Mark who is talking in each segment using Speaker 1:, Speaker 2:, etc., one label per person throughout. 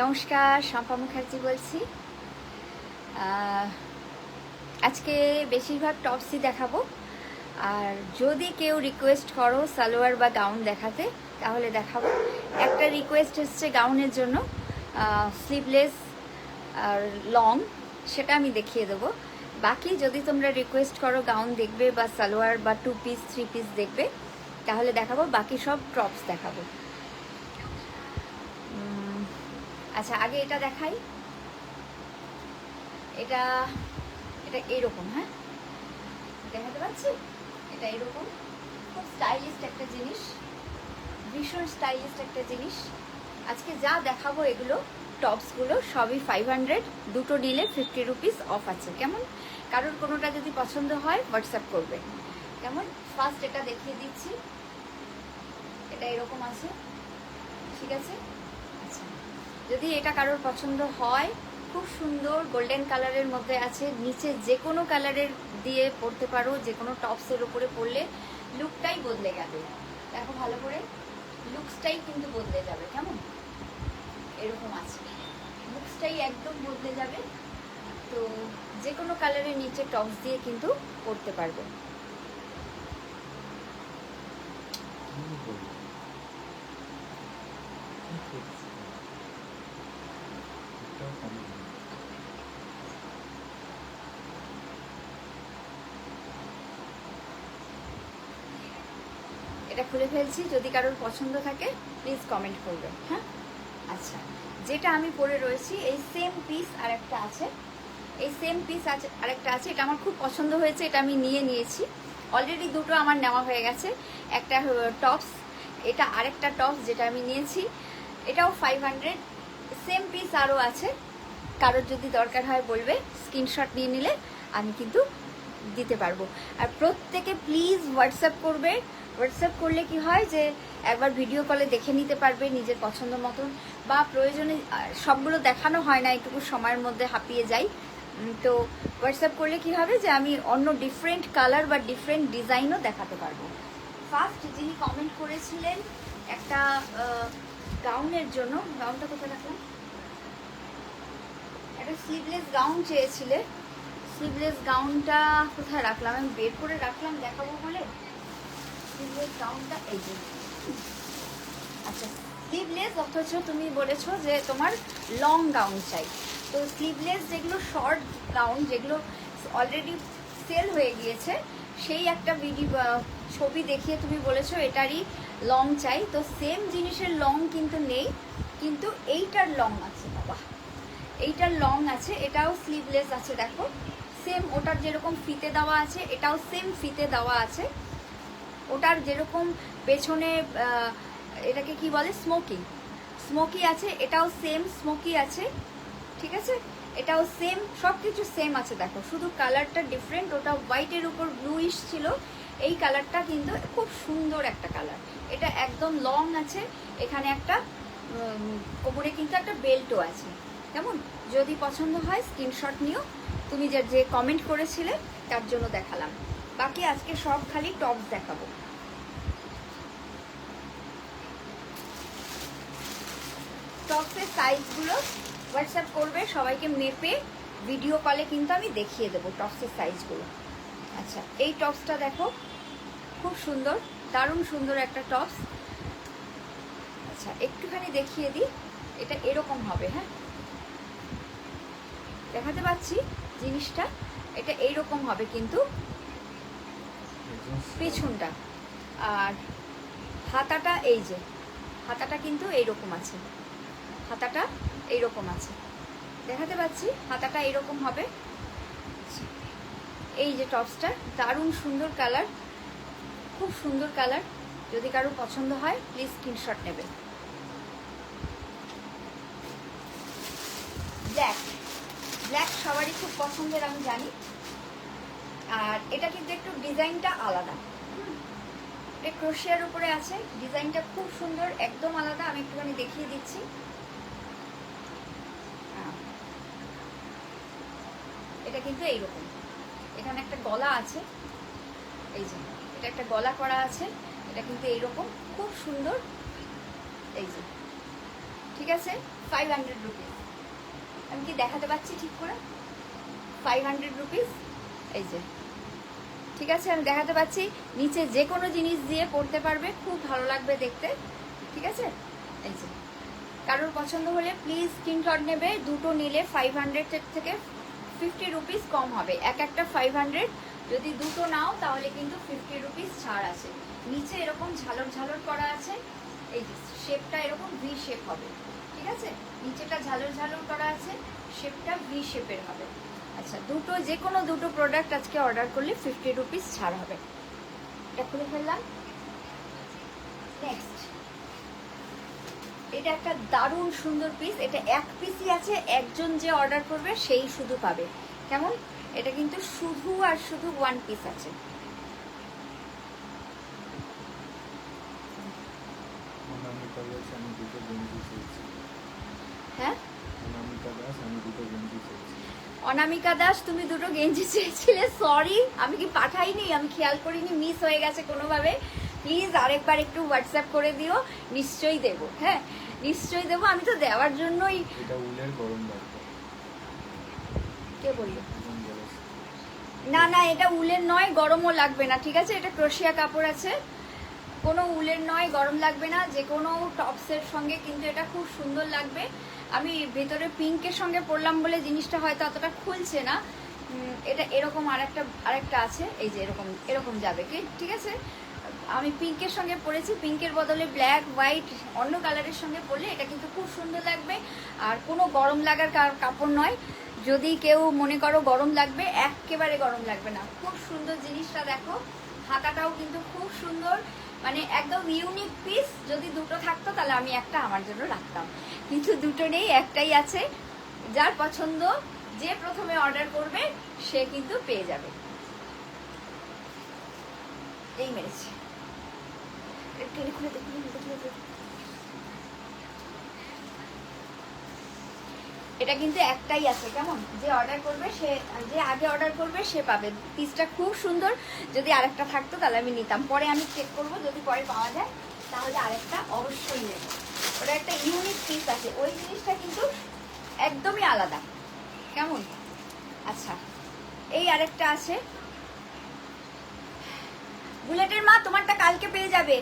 Speaker 1: নমস্কার, শম্পা মুখার্জি বলছি। আজকে বেশিরভাগ টপসই দেখাবো। আর যদি কেউ রিকোয়েস্ট করো সালোয়ার বা গাউন দেখাতে, তাহলে দেখাবো। একটা রিকোয়েস্ট এসছে গাউনের জন্য, স্লিভলেস আর লং, সেটা আমি দেখিয়ে দেবো। বাকি যদি তোমরা রিকোয়েস্ট করো গাউন দেখবে বা সালোয়ার বা 2 পিস 3 পিস দেখবে, তাহলে দেখাবো। বাকি সব টপস দেখাবো। আচ্ছা, আগে এটা দেখাই। এটা এটা এরকম, হ্যাঁ, দেখাতে পাচ্ছি। এটা এরকম খুব স্টাইলিস্ট একটা জিনিস, ভীষণ স্টাইলিস্ট একটা জিনিস। আজকে যা দেখাবো এগুলো টপসগুলো সবই 500, দুটো নিলে 50 রুপিস অফ আছে। কেমন? কারোর কোনোটা যদি পছন্দ হয় হোয়াটসঅ্যাপ করবে। কেমন? ফার্স্ট এটা দেখিয়ে দিচ্ছি। এটা এরকম আছে, ঠিক আছে? আচ্ছা, যদি এটা কারোর পছন্দ হয়, খুব সুন্দর গোল্ডেন কালারের মধ্যে আছে। নিচে যে কোনো কালারের দিয়ে পরতে পারো, যে কোনো টপসের উপরে পরলে লুকটাই বদলে যাবে। দেখো ভালো করে, লুকসটাই কিন্তু বদলে যাবে। কেমন? এরকম আছে, লুকসটাই একদম বদলে যাবে। তো যে কোনো কালারের নিচে টপস দিয়ে কিন্তু পরতে পারবে। এটা খুলে ফেলছি, যদি কারোর পছন্দ থাকে প্লিজ কমেন্ট করবে। হ্যাঁ, আচ্ছা, যেটা আমি পরে রয়েছি এই সেম পিস আরেকটা আছে, এই সেম পিস আছে আরেকটা আছে। এটা আমার খুব পছন্দ হয়েছে, এটা আমি নিয়েছি। অলরেডি দুটো আমার নেওয়া হয়ে গেছে। একটা টপস, এটা আরেকটা টপস যেটা আমি নিয়েছি, এটাও 500। সেম পিস আরও আছে, কারোর যদি দরকার হয় বলবে, স্ক্রিনশট নিয়ে নিলে আমি কিন্তু দিতে পারবো। আর প্রত্যেকে প্লিজ হোয়াটসঅ্যাপ করবে। হোয়াটসঅ্যাপ করলে কি হয় যে একবার ভিডিও কলে দেখে নিতে পারবে নিজের পছন্দ মতন, বা প্রয়োজনে সবগুলো দেখানো হয় না, একটু সময়ের মধ্যে হাঁপিয়ে যাই। তো হোয়াটসঅ্যাপ করলে কি হবে যে আমি অন্য ডিফারেন্ট কালার বা ডিফারেন্ট ডিজাইনও দেখাতে পারবো। ফার্স্ট যিনি কমেন্ট করেছিলেন একটা গাউনের জন্য, গাউনটা কোথায় রাখলাম, একটা স্লিভলেস গাউন চেয়েছিলে। স্লিভলেস গাউনটা কোথায় রাখলাম? আমি বের করে রাখলাম দেখাবো বলে। স্লিভলেস গাউনটা এই যে, আচ্ছা, স্লিভলেস, অথচ তুমি বলেছো যে তোমার লং গাউন চাই। তো স্লিভলেস যেগুলো শর্ট গাউন, যেগুলো অলরেডি সেল হয়ে গিয়েছে, সেই একটা ভিডিও ছবি দেখিয়ে তুমি বলেছো এটারই লং চাই। তো সেম জিনিসের লং কিন্তু নেই, কিন্তু এইটার লং আছে বাবা, এইটার লং আছে। এটাও স্লিভলেস আছে, দেখো সেম ওটার যেরকম ফিতে দেওয়া আছে, এটাও সেম ফিতে দেওয়া আছে। ওটার যেরকম পেছনে এটাকে কি বলে, স্মোকি, স্মোকি আছে, এটাও সেম স্মোকি আছে, ঠিক আছে? এটাও সেম, সব কিছু সেম আছে। দেখো শুধু কালারটা ডিফারেন্ট, ওটা হোয়াইটের উপর ব্লুইশ ছিল, এই কালারটা কিন্তু খুব সুন্দর একটা কালার। এটা একদম লং আছে, এখানে একটা কোমরে কিন্তু একটা বেল্টও আছে। কেমন? যদি পছন্দ হয় স্ক্রিনশট নিও। তুমি যে কমেন্ট করেছিলে তার জন্য দেখালাম। বাকি আজকে সব খালি টপস দেখাবো। টপসের সাইজগুলো হোয়াটসঅ্যাপ করবে, সবাইকে মেপে ভিডিও কলে কিন্তু আমি দেখিয়ে দেবো টপসের সাইজগুলো। আচ্ছা, এই টপসটা দেখো, খুব সুন্দর, দারুণ সুন্দর একটা টপস। আচ্ছা, একটুখানি দেখিয়ে দিই। এটা এরকম হবে, হ্যাঁ, দেখাতে পাচ্ছি জিনিসটা। এটা এইরকম হবে কিন্তু পেছনটা, আর হাতাটা এই যে, হাতাটা কিন্তু এইরকম আছে, হাতাটা এইরকম আছে, দেখাতে পাচ্ছি, হাতাটা এইরকম হবে। এই যে টপসটা, দারুণ সুন্দর কালার, খুব সুন্দর কালার। যদি কারো পছন্দ হয় প্লিজ স্ক্রিনশট নেবে। ব্ল্যাক, ব্ল্যাক সবারই খুব পছন্দের আমি জানি। আর এটা কিন্তু একটু ডিজাইনটা আলাদা, এটা ক্রোশিয়ার উপরে আছে, ডিজাইনটা খুব সুন্দর, একদম আলাদা। আমি একটুখানি দেখিয়ে দিচ্ছি। এটা কিন্তু এইরকম, এখানে একটা গলা আছে, এই যে এটা একটা গলা করা আছে। এটা কিন্তু এইরকম খুব সুন্দর, এই যে, ঠিক ঠিক আছে 500 রুপিস। আমি কি দেখাতে পাচ্ছি ঠিক করে? 500 রুপিস, এই যে, ঠিক আছে আমি দেখাতে পাচ্ছি। নিচে যে কোনো জিনিস দিয়ে পরতে পারবে, খুব ভালো লাগবে দেখতে, ঠিক আছে। এই যে, কারোর পছন্দ হলে প্লিজ স্ক্রিনশট নেবে। দুটো নিলে 500 থেকে 50 রুপিস কম হবে, এক একটা 500। যদি দুটো নাও তাহলে কিন্তু 50 রুপিস ছাড় আছে। নিচে এরকম ঝালর ঝালর করা আছে, এই যে শেপটা এরকম ভি শেপ হবে, ঠিক আছে। নিচেটা ঝালর ঝালর করা আছে, শেপটা ভি শেপের হবে। আচ্ছা, দুটো যে কোনো দুটো প্রোডাক্ট আজকে অর্ডার করলে 50 রুপিস ছাড় হবে। এটা খুলে ফেললাম। নেক্সট, এটা একটা দারুণ সুন্দর পিস। এটা এক পিসই আছে, একজন যে অর্ডার করবে সেই শুধু পাবে। কেমন? এটা কিন্তু শুধু আর শুধু ওয়ান পিস আছে। হ্যাঁ অনামিকা দাস, তুমি দুটো গেঞ্জি চেয়েছিলে, সরি আমি কি পাঠাইনি, আমি খেয়াল করিনি, মিস হয়ে গেছে কোনোভাবে। প্লিজ আরেকবার একটু হোয়াটসঅ্যাপ করে দিও, নিশ্চয়ই দেবো। হ্যাঁ নিশ্চয়ই দেবো, আমি তো দেওয়ার জন্যই।
Speaker 2: এটা উলের গরম লাগবে।
Speaker 1: কে বললো? না না, এটা উলের নয়, গরমও লাগবে না, ঠিক আছে। এটা ক্রোশিয়া কাপড় আছে, কোনো উলের নয়, গরম লাগবে না। যে কোনো টপসের সঙ্গে কিন্তু এটা খুব সুন্দর লাগবে। আমি ভেতরে পিঙ্কের সঙ্গে পরলাম বলে জিনিসটা হয়তো অতটা খুলছে না। এটা এরকম আরেকটা আছে, এই যে এরকম এরকম যাবে কি, ঠিক আছে। আমি পিঙ্কের সঙ্গে পরেছি, পিঙ্কের বদলে ব্ল্যাক হোয়াইট অন্য কালারের সঙ্গে পরলে এটা কিন্তু খুব সুন্দর লাগবে। আর কোনো গরম লাগার কাপড় নয়। যদি কেউ মনে করো গরম লাগবে, একেবারে গরম লাগবে না, খুব সুন্দর জিনিসটা। দেখো হাতাটাও কিন্তু খুব সুন্দর, মানে একদম ইউনিক পিস। যদি দুটো থাকতো তাহলে আমি একটা আমার জন্য রাখতাম, কিন্তু দুটো নেই, একটাই আছে। যার পছন্দ, যে প্রথমে অর্ডার করবে সে কিন্তু পেয়ে যাবে। এই মেরেছে, এটা কিন্তু একটাই আছে। কেমন? যে অর্ডার করবে সে, যে আগে অর্ডার করবে সে পাবে। পিসটা খুব সুন্দর। যদি আরেকটা থাকতো তাহলে আমি নিতাম, পরে আমি চেক করব, যদি পরে পাওয়া যায় তাহলে আরেকটা অবশ্যই নেব। ওটা একটা ইউনিক পিস আছে, ওই জিনিসটা কিন্তু একদমই আলাদা। কেমন? আচ্ছা, এই আরেকটা আছে। বুলেটের মা, তোমারটা কালকে পেয়ে যাবে।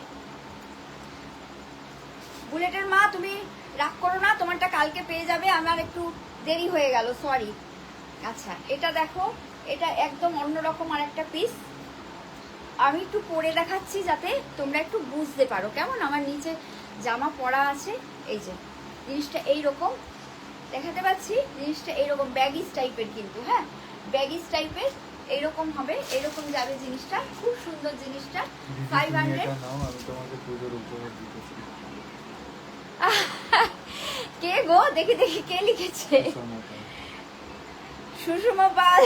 Speaker 1: বুলেটের মা, তুমি রাগ করো না, তোমারটা কালকে পেয়ে যাবে। আমার একটু দেরি হয়ে গেল, সরি। আচ্ছা, এটা দেখো, এটা একদম অন্যরকম আরেকটা পিস। আমি একটু পরে দেখাচ্ছি যাতে তোমরা একটু বুঝতে পারো। কেমন? আমার নিচে জামা পরা আছে, এই যে জিনিসটা এইরকম দেখাতে পাচ্ছি। জিনিসটা এইরকম ব্যাগিস টাইপের, কিন্তু হ্যাঁ ব্যাগিস টাইপের এইরকম হবে, এইরকম যাবে জিনিসটা। খুব সুন্দর জিনিসটা। 500। কে গো? দেখি দেখি কে লিখেছে? সুষমা পাল।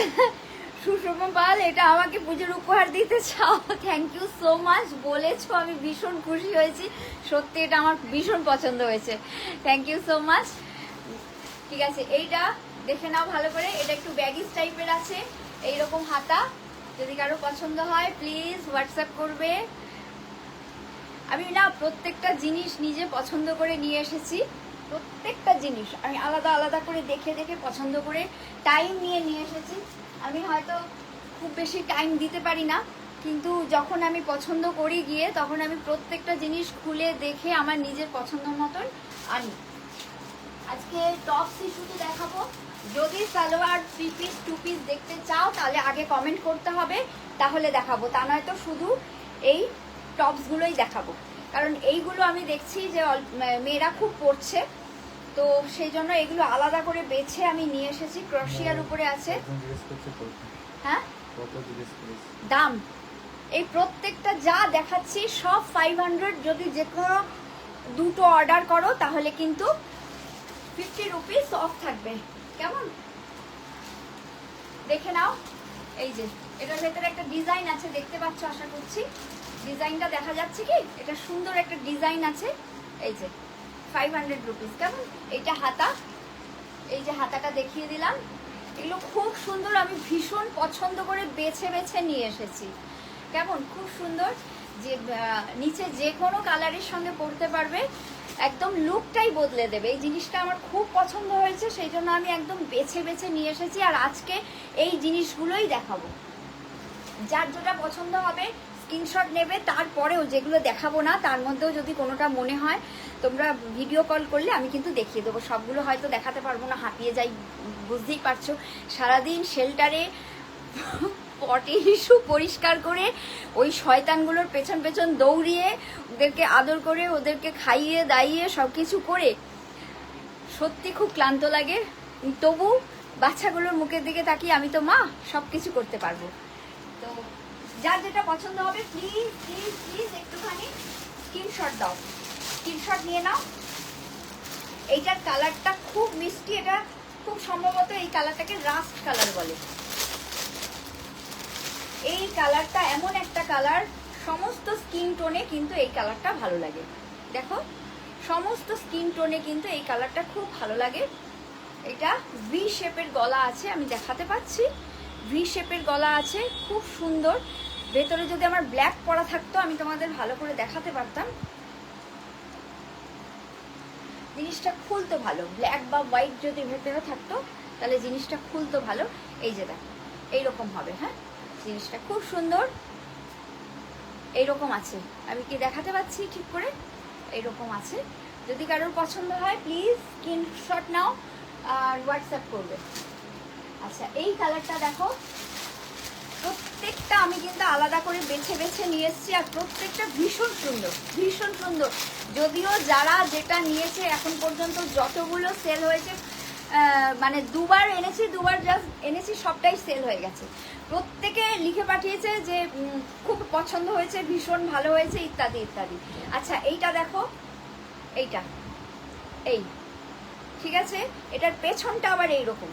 Speaker 1: সুষমা পাল, এটা আমাকে পুজোর উপহার দিতে চাও? থ্যাংক ইউ সো মাচ, বলেছো, আমি ভীষণ খুশি হয়েছি। সত্যি এটা আমার ভীষণ পছন্দ হয়েছে, থ্যাংক ইউ সো মাচ। ঠিক আছে, এইটা দেখে নাও ভালো করে। এটা একটু ব্যাগিস টাইপের আছে, এইরকম হাতা। যদি কারো পছন্দ হয় প্লিজ হোয়াটসঅ্যাপ করবে। আমি না প্রত্যেকটা জিনিস নিজে পছন্দ করে নিয়ে এসেছি। প্রত্যেকটা জিনিস আমি আলাদা আলাদা করে দেখে দেখে পছন্দ করে টাইম নিয়ে এসেছি। আমি হয়তো খুব বেশি টাইম দিতে পারি না, কিন্তু যখন আমি পছন্দ করি গিয়ে, তখন আমি প্রত্যেকটা জিনিস খুলে দেখে আমার নিজের পছন্দ মতন আনি। আজকে টপসই শুধু দেখাবো। যদি সালোয়ার 3 পিস 2 পিস দেখতে চাও তাহলে আগে কমেন্ট করতে হবে, তাহলে দেখাবো। তা নয়তো শুধু এই টপসগুলোই দেখাবো, কারণ এইগুলো আমি দেখছি যে মেয়েরা খুব পরছে, তো সেই জন্য এগুলো আলাদা করে বেছে আমি নিয়ে এসেছি। ক্রোশিয়ার উপরে আছে। হ্যাঁ দাম এই প্রত্যেকটা যা দেখাচ্ছি সব 500। যদি যে কোনো দুটো অর্ডার করো তাহলে কিন্তু 50 রুপিস অফ থাকবে। কেমন? দেখে নাও। এই যে এটার ভেতরে একটা ডিজাইন আছে, দেখতে পাচ্ছ আশা করছি। ডিজাইনটা দেখা যাচ্ছে কি? এটা সুন্দর একটা ডিজাইন আছে। এই যে 500 রুপিস। কেমন? এটা হাতা, এই যে হাতাটা দেখিয়ে দিলাম। এগুলো খুব সুন্দর, আমি ভীষণ পছন্দ করে বেছে বেছে নিয়ে এসেছি। কেমন? খুব সুন্দর। যে নিচে যে কোনো কালারের সঙ্গে পরতে পারবে। একদম লুকটাই বদলে দেবে। এই জিনিসটা আমার খুব পছন্দ হয়েছে, সেই জন্য আমি একদম বেছে বেছে নিয়ে এসেছি, আর আজকে এই জিনিসগুলোই দেখাবো। যার যেটা পছন্দ হবে স্ক্রিনশট নেবে, তারপরেও যেগুলো দেখাবো না তার মধ্যেও যদি কোনোটা মনে হয় তোমরা ভিডিও কল করলে আমি কিন্তু দেখিয়ে দেবো। সবগুলো হয়তো দেখাতে পারবো না, হাঁপিয়ে যাই, বুঝতেই পারছো। সারাদিন শেল্টারে পটি ইস্যু পরিষ্কার করে ওই শয়তানগুলোর পেছন পেছন দৌড়িয়ে ওদেরকে আদর করে ওদেরকে খাইয়ে দাইয়ে সব কিছু করে সত্যি খুব ক্লান্ত লাগে। তবু বাচ্চাগুলোর মুখের দিকে তাকিয়ে আমি তো মা, সব কিছু করতে পারবো। তো যার যেটা পছন্দ হবে প্লিজ প্লিজ প্লিজ একটুখানি স্ক্রিনশট দাও, স্ক্রিনশট নিয়ে নাও। এইটার কালারটা খুব মিষ্টি, এটা খুব সম্ভবত এই কালারটাকে রাস্ট কালার বলে। এই কালারটা এমন একটা কালার, সমস্ত স্কিন টোনে কিন্তু এই কালারটা ভালো লাগে। দেখো সমস্ত স্কিন টোনে কিন্তু এই কালারটা খুব ভালো লাগে। এটা ভি শেপের গলা আছে, আমি দেখাতে পাচ্ছি, ভি শেপের গলা আছে, খুব সুন্দর। ভেতরে যদি আমার ব্ল্যাক পরা থাকতো আমি তোমাদের ভালো করে দেখাতে পারতাম। জিনিসটা খুলতো ভালো, ব্ল্যাক বা হোয়াইট যদি ভেতরে থাকতো তাহলে জিনিসটা খুলতো ভালো। এই যে দেখো এইরকম হবে, হ্যাঁ জিনিসটা খুব সুন্দর। এইরকম আছে, আমি কি দেখাতে পাচ্ছি ঠিক করে? এইরকম আছে। যদি কারোর পছন্দ হয় প্লিজ স্ক্রিনশট নাও আর হোয়াটসঅ্যাপ করবে। আচ্ছা এই কালারটা দেখো, প্রত্যেকটা আমি কিন্তু আলাদা করে বেছে বেছে নিয়ে এসেছি, আর প্রত্যেকটা ভীষণ সুন্দর, ভীষণ সুন্দর। যদিও যারা যেটা নিয়েছে এখন পর্যন্ত যতগুলো সেল হয়েছে, মানে দুবার এনেছি, দুবার জাস্ট এনেছি, সবটাই সেল হয়ে গেছে। প্রত্যেকে লিখে পাঠিয়েছে যে খুব পছন্দ হয়েছে, ভীষণ ভালো হয়েছে, ইত্যাদি ইত্যাদি। আচ্ছা এইটা দেখো, এইটা এই ঠিক আছে, এটার পেছনটা আবার এইরকম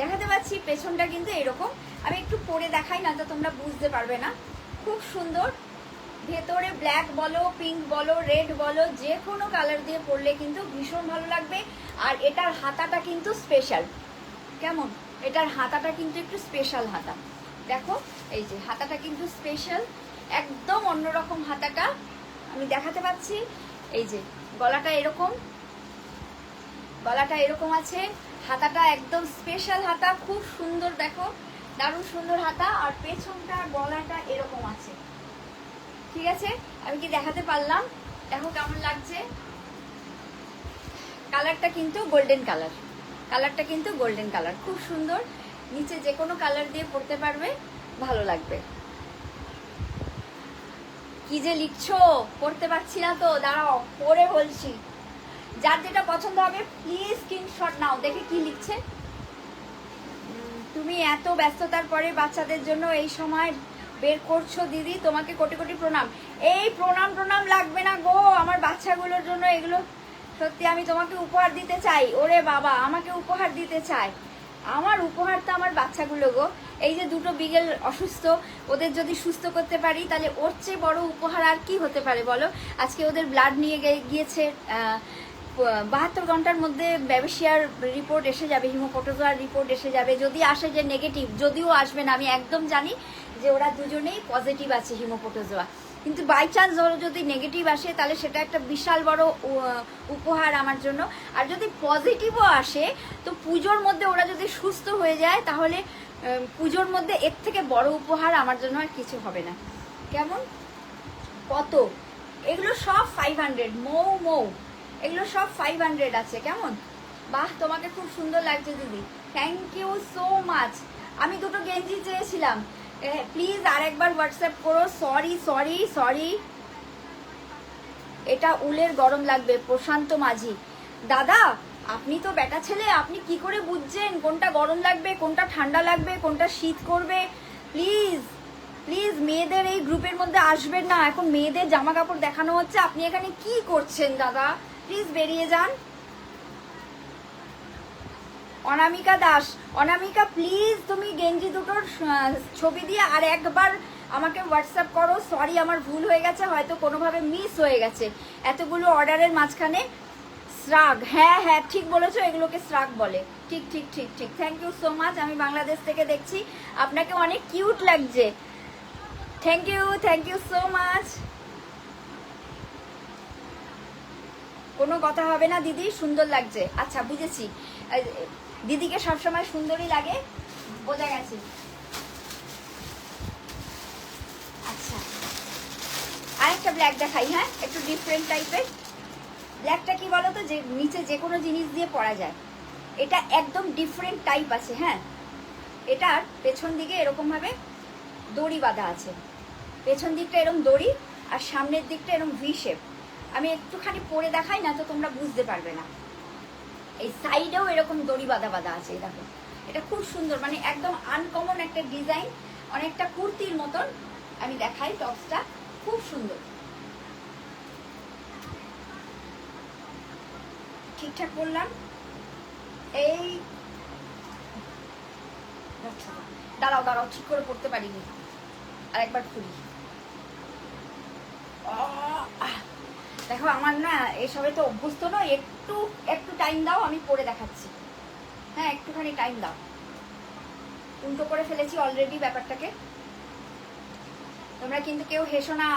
Speaker 1: দেখাতে পাচ্ছি, পেছনটা কিন্তু এইরকম। আমি একটু পরে দেখাই, না তো তোমরা বুঝতে পারবে না। খুব সুন্দর, ভেতরে ব্ল্যাক বলো, পিঙ্ক বলো, রেড বলো, যে কোনো কালার দিয়ে পরলে কিন্তু ভীষণ ভালো লাগবে। আর এটার হাতাটা কিন্তু স্পেশাল, কেমন? এটার হাতাটা কিন্তু একটু স্পেশাল হাতা, দেখো এই যে হাতাটা কিন্তু স্পেশাল, একদম অন্যরকম হাতাটা আমি দেখাতে পাচ্ছি। এই যে গলাটা এরকম, গলাটা এরকম আছে, হাতাটা একদম স্পেশাল হাতা, খুব সুন্দর, দেখো দারুণ সুন্দর হাতা। আর পেছনটা গলাটা এরকম আছে, ঠিক আছে? আমি কি দেখাতে পারলাম? দেখো কেমন লাগছে। কালারটা কিন্তু গোল্ডেন কালার, কালারটা কিন্তু গোল্ডেন কালার, খুব সুন্দর। নিচে যে কোনো কালার দিয়ে পরতে পারবে, ভালো লাগবে। কি যে লিখছো পড়তে পারছি না তো, দাঁড়াও পড়ে বলছি। যার যেটা পছন্দ হবে প্লিজ স্ক্রিনশট নাও। দেখে কি লিখছে, তুমি এত ব্যস্ততার পরে বাচ্চাদের জন্য এই সময় বের করছো দিদি, তোমাকে কোটি কোটি প্রণাম। এই প্রণাম প্রণাম লাগবে না গো, আমার বাচ্চাগুলোর জন্য এগুলো সত্যি আমি তোমাকে উপহার দিতে চাই। ওরে বাবা, আমাকে উপহার দিতে চাই, আমার উপহারটা আমার বাচ্চাগুলো গো। এই যে দুটো বিগেল অসুস্থ, ওদের যদি সুস্থ করতে পারি তাহলে ওর চেয়ে বড় উপহার আর কি হতে পারে বলো। আজকে ওদের ব্লাড নিয়ে গিয়েছে, 72 ঘন্টার মধ্যে ব্যাবেশিয়ার রিপোর্ট এসে যাবে, হিমোপটোজোয়ার রিপোর্ট এসে যাবে। যদি আসে যে নেগেটিভ, যদিও আসবে না, আমি একদম জানি যে ওরা দুজনেই পজিটিভ আছে হিমোপটোজোয়া, কিন্তু বাই চান্স ওরা যদি নেগেটিভ আসে তাহলে সেটা একটা বিশাল বড় উপহার আমার জন্য। আর যদি পজিটিভও আসে তো পুজোর মধ্যে ওরা যদি সুস্থ হয়ে যায় তাহলে পুজোর মধ্যে এর থেকে বড় উপহার আমার জন্য আর কিছু হবে না। কেমন? কত এগুলো সব 500, মৌ মৌ এগুলো সব 500 আছে। কেমন? বাহ, তোমাকে খুব সুন্দর লাগছে দিদি, থ্যাংক ইউ সো মাচ। আমি দুটো গেঞ্জি চেয়েছিলাম, প্লিজ আর একবার হোয়াটসঅ্যাপ করো। সরি সরি সরি, এটা উলের গরম লাগবে। প্রশান্ত মাঝি, দাদা আপনি তো বেটা ছেলে, আপনি কি করে বুঝছেন কোনটা গরম লাগবে, কোনটা ঠান্ডা লাগবে, কোনটা শীত করবে? প্লিজ প্লিজ মেয়েদের এই গ্রুপের মধ্যে আসবেন না, এখন মেয়েদের জামা কাপড় দেখানো হচ্ছে। আপনি এখানে কি করছেন দাদা? প্লিজ বেরিয়ে যান। অনামিকা দাস, অনামিকা প্লিজ তুমি গেঞ্জি দুটোর ছবি দিয়ে আর একবার আমাকে হোয়াটসঅ্যাপ করো। সরি আমার ভুল হয়ে গেছে, হয়তো কোনোভাবে মিস হয়ে গেছে। এতগুলো অর্ডারের মাঝখানে শ্রাগ, হ্যাঁ হ্যাঁ ঠিক বলেছো, এগুলোকে শ্রাগ বলে। ঠিক ঠিক ঠিক ঠিক, থ্যাংক ইউ সো মাচ। আমি বাংলাদেশ থেকে দেখছি, আপনাকে অনেক কিউট লাগছে। Thank you so much. কোনো কথা হবে না দিদি, সুন্দর লাগছে। আচ্ছা বুঝেছি, দিদিকে সবসময় সুন্দরই লাগে, বোঝা গেছে। আচ্ছা আরেকটা ব্ল্যাক দেখাই, হ্যাঁ একটু ডিফারেন্ট টাইপের। ব্ল্যাকটা কি বলো তো, যে নিচে যে কোনো জিনিস দিয়ে পরা যায়, এটা একদম ডিফারেন্ট টাইপ আছে। হ্যাঁ, এটার পেছন দিকে এরকম ভাবে দড়ি বাঁধা আছে, পেছন দিকটা এরকম দড়ি আর সামনের দিকটা এরকম ভি শেপ। আমি একটুখানি পরে দেখাই না তো তোমরা বুঝতে পারবে না। এই সাইডেও এরকম দড়ি বাঁধা বাঁধা আছে, এই দেখো। এটা খুব সুন্দর, মানে একদম আনকমন একটা ডিজাইন, অনেকটা কুর্তির মতন। আমি দেখাই টপসটা, খুব সুন্দর। ঠিকঠাক বললাম? এই দাঁড়াও দাঁড়াও, ঠিক করে পড়তে পারিনি, আর একবার খুলি। দেখো আমার না এসবে তো অভ্যস্ত নয়, একটু একটু টাইম দাও, আমি পরে দেখাচ্ছি। হ্যাঁ একটুখানি টাইম দাও। উল্টো করে ফেলেছি অলরেডি ব্যাপারটাকে, তোমরা কিন্তু কেউ হেসো না।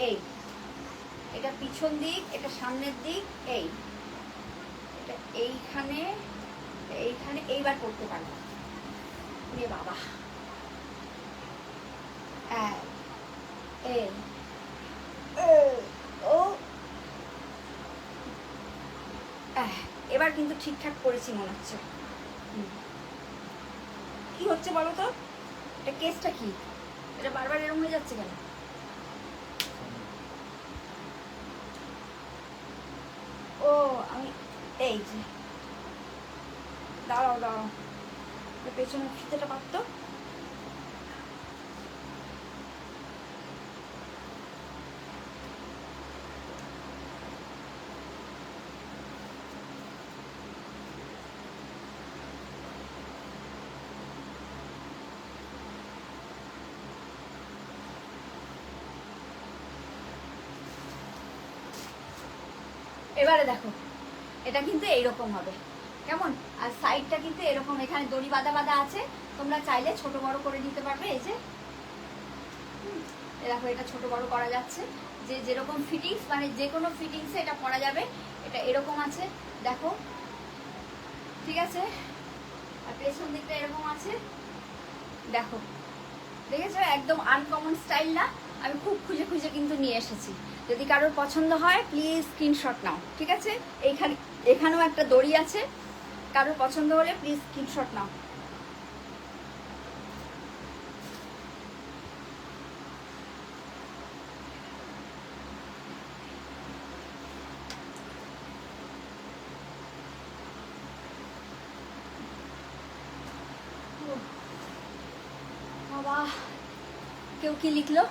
Speaker 1: এই এটা পিছন দিক, এটা সামনের দিক, এই এটা এইখানে এইখানে, এইবার করতে পারবো। বাবা ও এবার কিন্তু ঠিকঠাক করেছি মনে হচ্ছে। কি হচ্ছে বলো তো, এটা কেসটা কি? এটা বারবার এরকম হয়ে যাচ্ছে কেন? ও আমি এই যে দাঁড়াও দাঁড়াও, পেছনের ফিতেটা পারতো। এবারে দেখো, এটা কিন্তু এইরকম হবে, কেমন? আর সাইডটা কিন্তু এরকম, এখানে দড়ি বাঁধা বাঁধা আছে, তোমরা চাইলে ছোট বড় করে নিতে পারবে। এই যে দেখো, এটা ছোট বড় করা যাচ্ছে, যে যেরকম ফিটিংস, মানে যে কোনো ফিটিংসে এটা পরা যাবে। এটা এরকম আছে দেখো, ঠিক আছে? আর পেছন দিকটা এরকম আছে, দেখো দেখেছো? একদম আনকমন স্টাইল না? আমি খুব খুঁজে খুঁজে কিন্তু নিয়ে এসেছি। যদি কারোর পছন্দ হয় প্লিজ স্ক্রিনশট নাও, ঠিক আছে? এইখানে এখানেও একটা দড়ি আছে, কারোর পছন্দ হলে প্লিজ স্ক্রিনশট নাও। বাবা, কেউ কি লিখলো?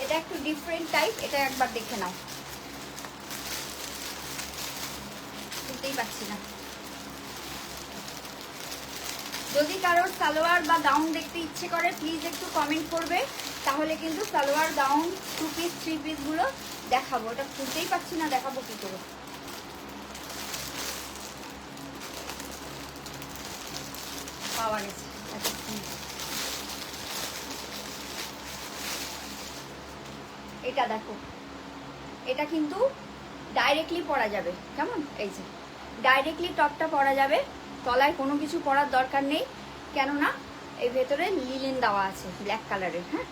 Speaker 1: এটা একটু ডিফারেন্ট টাইপ, এটা একবার দেখে নাও। বুঝতেই পারছি না। যদি কারোর সালোয়ার বা গাউন দেখতে ইচ্ছে করে প্লিজ একটু কমেন্ট করবে, তাহলে কিন্তু সালোয়ার গাউন 2 পিস 3 পিসগুলো দেখাবো। এটা খুলতেই পারছি না, দেখাবো কি করে? পাওয়া গেছে। এটা দেখো, এটা কিন্তু ডাইরেক্টলি পরা যাবে, কেমন? এই যে ডাইরেক্টলি টপটা পরা যাবে, তলায় কোনো কিছু পরার দরকার নেই, কেননা এই ভেতরে লিলেন দেওয়া আছে ব্ল্যাক কালারের। হ্যাঁ,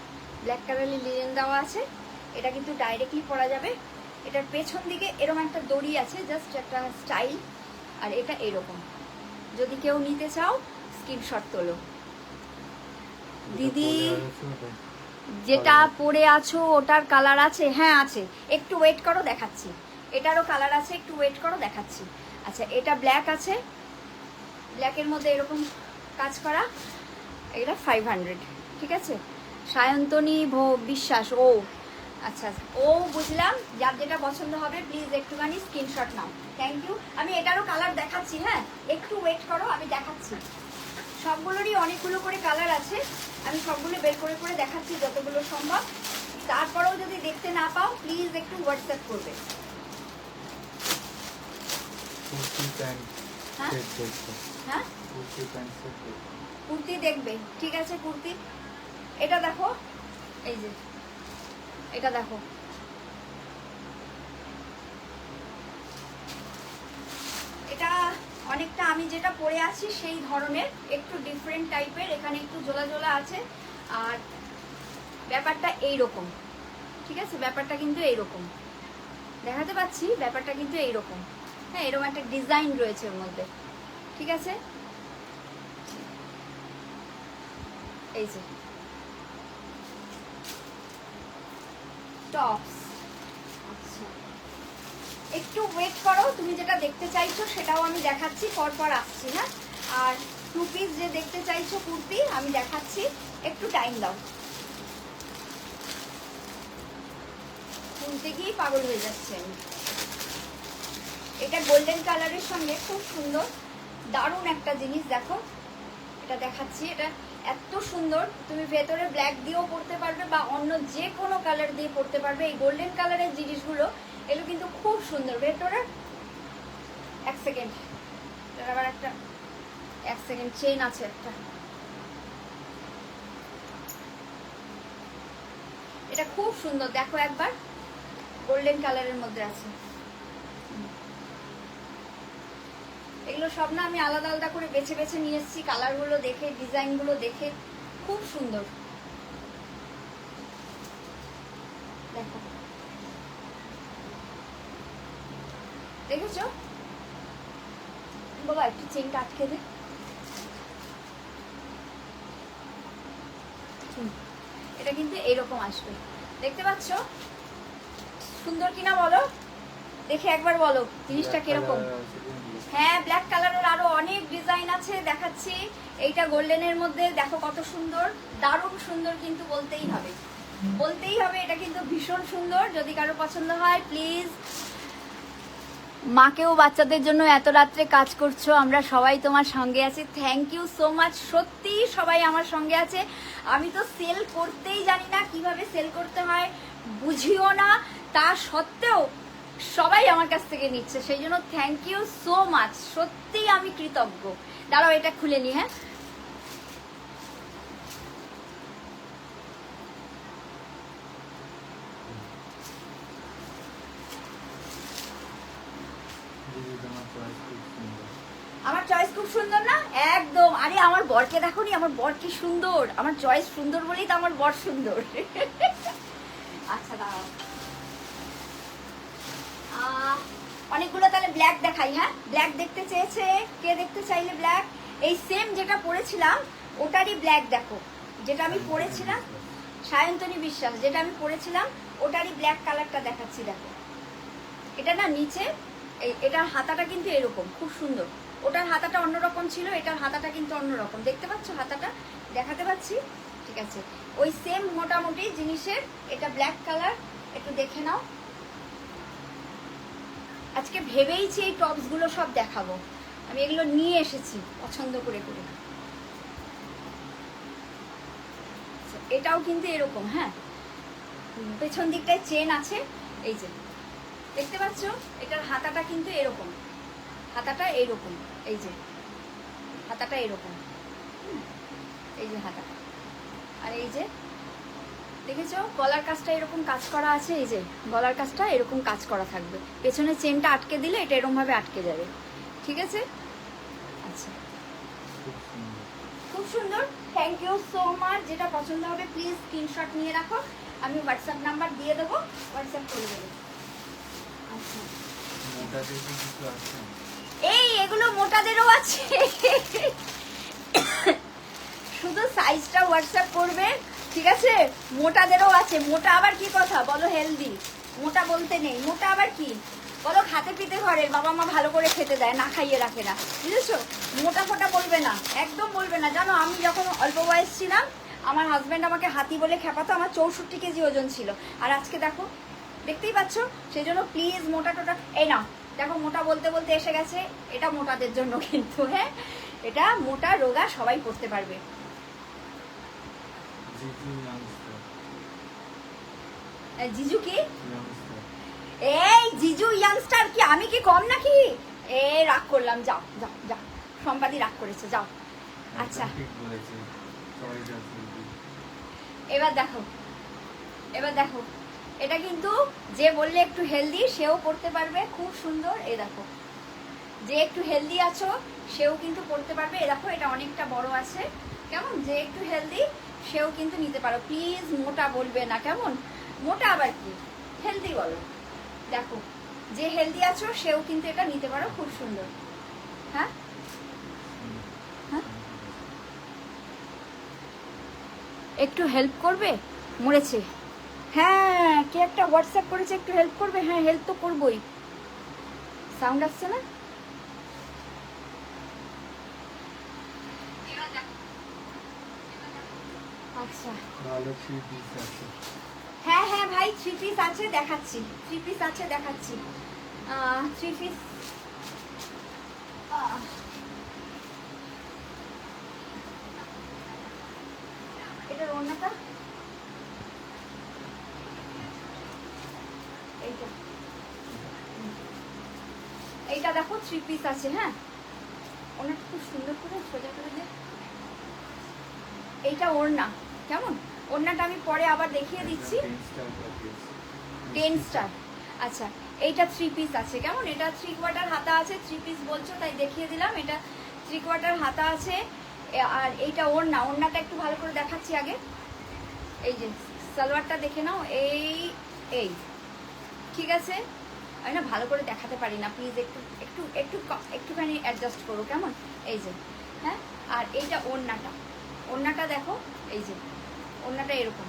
Speaker 1: ব্ল্যাক কালারের লিলেন দেওয়া আছে, এটা কিন্তু ডাইরেক্টলি পরা যাবে। এটার পেছন দিকে এরকম একটা দড়ি আছে, জাস্ট একটা স্টাইল। আর এটা এরকম, যদি কেউ নিতে চাও স্ক্রিনশট তোলো। দিদি যেটা পরে আছো ওটার কালার আছে? হ্যাঁ আছে, একটু ওয়েট করো দেখাচ্ছি। এটারও কালার আছে, একটু ওয়েট করো দেখাচ্ছি। আচ্ছা, এটা ব্ল্যাক আছে, ব্ল্যাকের মধ্যে এরকম কাজ করা, এটা 500, ঠিক আছে? সায়ন্তনী বিশ্বাস, ও আচ্ছা, ও বুঝলাম। যার যেটা পছন্দ হবে প্লিজ একটুখানি স্ক্রিনশট নাও। Thank you. আমি এটারও কালার দেখাচ্ছি, হ্যাঁ একটু ওয়েট করো, আমি দেখাচ্ছি। সবগুলোরই অনেকগুলো করে কালার আছে, আমি সবগুলো বের করে করে দেখাচ্ছি যতগুলো সম্ভব। তারপরেও যদি দেখতে না পাও প্লিজ একটু হোয়াটসঅ্যাপ করবে। হ্যাঁ হ্যাঁ কুর্তি দেখবে, ঠিক আছে কুর্তি। এটা দেখো, এই যে এটা দেখো, এটা অনেকটা আমি যেটা পরে আছি সেই ধরনের, একটু ডিফারেন্ট টাইপের, এখানে একটু জোলা জোলা আছে। আর ব্যাপারটা এইরকম, ঠিক আছে, ব্যাপারটা কিন্তু এইরকম দেখাতে পাচ্ছি, ব্যাপারটা কিন্তু এইরকম। হ্যাঁ, এরকম একটা ডিজাইন রয়েছে ওর মধ্যে, ঠিক আছে। এই যে টপস। আচ্ছা, একটু ওয়েট করো, তুমি যেটা দেখতে চাইছো সেটাও আমি দেখাচ্ছি, পরপর আসছি। হ্যাঁ, আর টু পিস যে দেখতে চাইছো কুর্তি আমি দেখাচ্ছি, একটু টাইম দাও। খুলতে গিয়ে পাগল হয়ে যাচ্ছে আমি। এটা গোল্ডেন কালারের সঙ্গে খুব সুন্দর, দারুণ একটা জিনিস। দেখো এটা দেখাচ্ছি, এটা এত সুন্দর, তুমি ভেতরে ব্ল্যাক দিয়েও পরতে পারবে বা অন্য যে কোনো কালার দিয়ে পরতে পারবে। এই গোল্ডেন কালারের জিনিসগুলো এগুলো কিন্তু খুব সুন্দর। ভেতরে এক সেকেন্ড, আবার একটা এক সেকেন্ড চেন আছে একটা, এটা খুব সুন্দর। দেখো একবার, গোল্ডেন কালারের মধ্যে আছে। এগুলো সব না আমি আলাদা আলাদা করে বেছে বেছে নিয়ে এসেছি, কালারগুলো দেখে, ডিজাইনগুলো দেখে, খুব সুন্দর। দেখো, দেখেছো বাবা, একটু চেনটা আটকে দে। এটা কিন্তু এইরকম আসবে, দেখতে পাচ্ছ? সুন্দর কিনা বলো, দেখে একবার বলো জিনিসটা কিরকম। হ্যাঁ, ব্ল্যাক কালারের আরো অনেক ডিজাইন আছে, দেখাচ্ছি। এইটা গোল্ডেনের মধ্যে দেখো কত সুন্দর, দারুণ সুন্দর, কিন্তু বলতেই হবে, বলতেই হবে, এটা কিন্তু ভীষণ সুন্দর। যদি কারো পছন্দ হয় প্লিজ। মাকেও বাচ্চাদের জন্য এত রাত্রে কাজ করছো, আমরা সবাই তোমার সঙ্গে আছি, থ্যাংক ইউ সো মাচ। সত্যি সবাই আমার সঙ্গে আছে। আমি তো সেল করতেই জানি না, কিভাবে সেল করতে হয় বুঝিও না, তা সত্ত্বেও সবাই আমার কাছ থেকে নিচ্ছে, সেই জন্য থ্যাংক ইউ সো মাচ, সত্যি আমি কৃতজ্ঞ। দাঁড়াও এটা খুলে নি। হ্যাঁ, আমার চয়েস খুব সুন্দর না? একদম। আরে আমার বরকে দেখো নি, আমার বর কি সুন্দর, আমার চয়েস সুন্দর বলেই তো আমার বর সুন্দর। আচ্ছা দাঁড়াও, অনেকগুলো তাহলে ব্ল্যাক দেখাই। হ্যাঁ, ব্ল্যাক দেখতে চেয়েছে কে? দেখতে চাইলে ব্ল্যাক, এই সেম যেটা পরেছিলাম ওটারই ব্ল্যাক দেখো, যেটা আমি পরেছিলাম, সায়ন্তনী বিশ্বাস, যেটা আমি পরেছিলাম ওটারই ব্ল্যাক কালারটা দেখাচ্ছি। দেখো এটা না নিচে, এটার হাতাটা কিন্তু এরকম, খুব সুন্দর। ওটার হাতাটা অন্যরকম ছিল, এটার হাতাটা কিন্তু অন্যরকম, দেখতে পাচ্ছ? হাতাটা দেখাতে পাচ্ছি, ঠিক আছে। ওই সেম মোটামুটি জিনিসের এটা ব্ল্যাক কালার, একটু দেখে নাও। আজকে ভেবেইছি এই টপসগুলো সব দেখাবো, আমি এগুলো নিয়ে এসেছি পছন্দ করে করে। এটাও কিন্তু এরকম, হ্যাঁ, পেছন দিকটায় চেন আছে, এই যে দেখতে পাচ্ছ? এটার হাতাটা কিন্তু এরকম, হাতাটা এইরকম, এই যে হাতাটা এরকম, এই যে হাতাটা, আর এই যে দেখেছো গলার কাজটা এরকম কাজ করা আছে, এই যে গলার কাজটা এরকম কাজ করা থাকবে, পেছনে চেনটা আটকে দিলে এটা এরকম ভাবে আটকে যাবে, ঠিক আছে? আচ্ছা, খুব সুন্দর, থ্যাংক ইউ সো মাচ। যেটা পছন্দ হবে প্লিজ স্ক্রিনশট নিয়ে রাখো, আমি হোয়াটসঅ্যাপ নাম্বার দিয়ে দেবো, হোয়াটসঅ্যাপ করে দেবো। আচ্ছা, এই এগুলো মোটাদেরও আছে, শুধু সাইজটা হোয়াটসঅ্যাপ করবে, ঠিক আছে? মোটাদেরও আছে। মোটা আবার কি কথা বলো? হেলদি মোটা বলতে নেই, মোটা আবার কি বলো? খাতে পিতে ঘরের বাবা মা ভালো করে খেতে দেয়, না খাইয়ে রাখে না, বুঝেছো? মোটা ফোটা বলবে না, একদম বলবে না। জানো আমি যখন অল্প বয়স ছিলাম আমার হাজব্যান্ড আমাকে হাতি বলে খেপাতো, আমার 64 কেজি ওজন ছিল, আর আজকে দেখো, দেখতেই পাচ্ছ। সেই জন্য প্লিজ মোটা টোটা, এই না দেখো মোটা বলতে বলতে এসে গেছে, এটা মোটাদের জন্য কিন্তু, হ্যাঁ এটা মোটা রোগা সবাই পড়তে পারবে। জিজু কি? এই জিজু ইয়াংস্টার কি আমি কি কম নাকি? রাগ করলাম, যাও যাও যাও, সম্পাদি রাগ করেছে, যাও। আচ্ছা এবার দেখো, এবার দেখো, এটা কিন্তু যে বললে একটু হেলদি সেও পড়তে পারবে, খুব সুন্দর। এই দেখো, যে একটু হেলদি আছো সেও কিন্তু পড়তে পারবে। এ দেখো এটা অনেকটা বড় আছে, কেমন? যে একটু হেলদি সেও কিন্তু নিতে পারো। প্লিজ মোটা বলবে না, কেমন? মোটা আবার কি, হেলদি বলো। দেখো যে হেলদি আছো সেও কিন্তু এটা নিতে পারো, খুব সুন্দর। হ্যাঁ হ্যাঁ, একটু হেল্প করবে? মরেছে। হ্যাঁ, কে একটা হোয়াটসঅ্যাপ করেছে একটু হেল্প করবে। হ্যাঁ, হেল্প তো করবোই। সাউন্ড আসছে না? আচ্ছা হ্যাঁ হ্যাঁ ভাই, 3 পিস আছে দেখাচ্ছি, 3 পিস আছে দেখাচ্ছি। 3 পিস এটার ওড়নাটা এইটা, এইটা দেখো 3 পিস আছে। হ্যাঁ, ওড়নাটা খুব সুন্দর করে সোজা করে দিয়ে, এইটা ওড়না, কেমন? ওড়নাটা আমি পরে আবার দেখিয়ে দিচ্ছি। 10 স্টার। আচ্ছা, এইটা 3 পিস আছে, কেমন? এটা 3/4 হাতা আছে। 3 পিস বলছো তাই দেখিয়ে দিলাম। এটা 3/4 হাতা আছে। আর এইটা ওড়না, ওড়নাটা একটু ভালো করে দেখাচ্ছি আগে। এই যে সালোয়ারটা দেখে নাও, এই এই ঠিক আছে। আমি না ভালো করে দেখাতে পারি না, প্লিজ একটু একটু একটু একটুখানি অ্যাডজাস্ট করো, কেমন? এই যে, হ্যাঁ। আর এইটা ওড়নাটা, ওড়নাটা দেখো, এই যে ওড়নাটা এরকম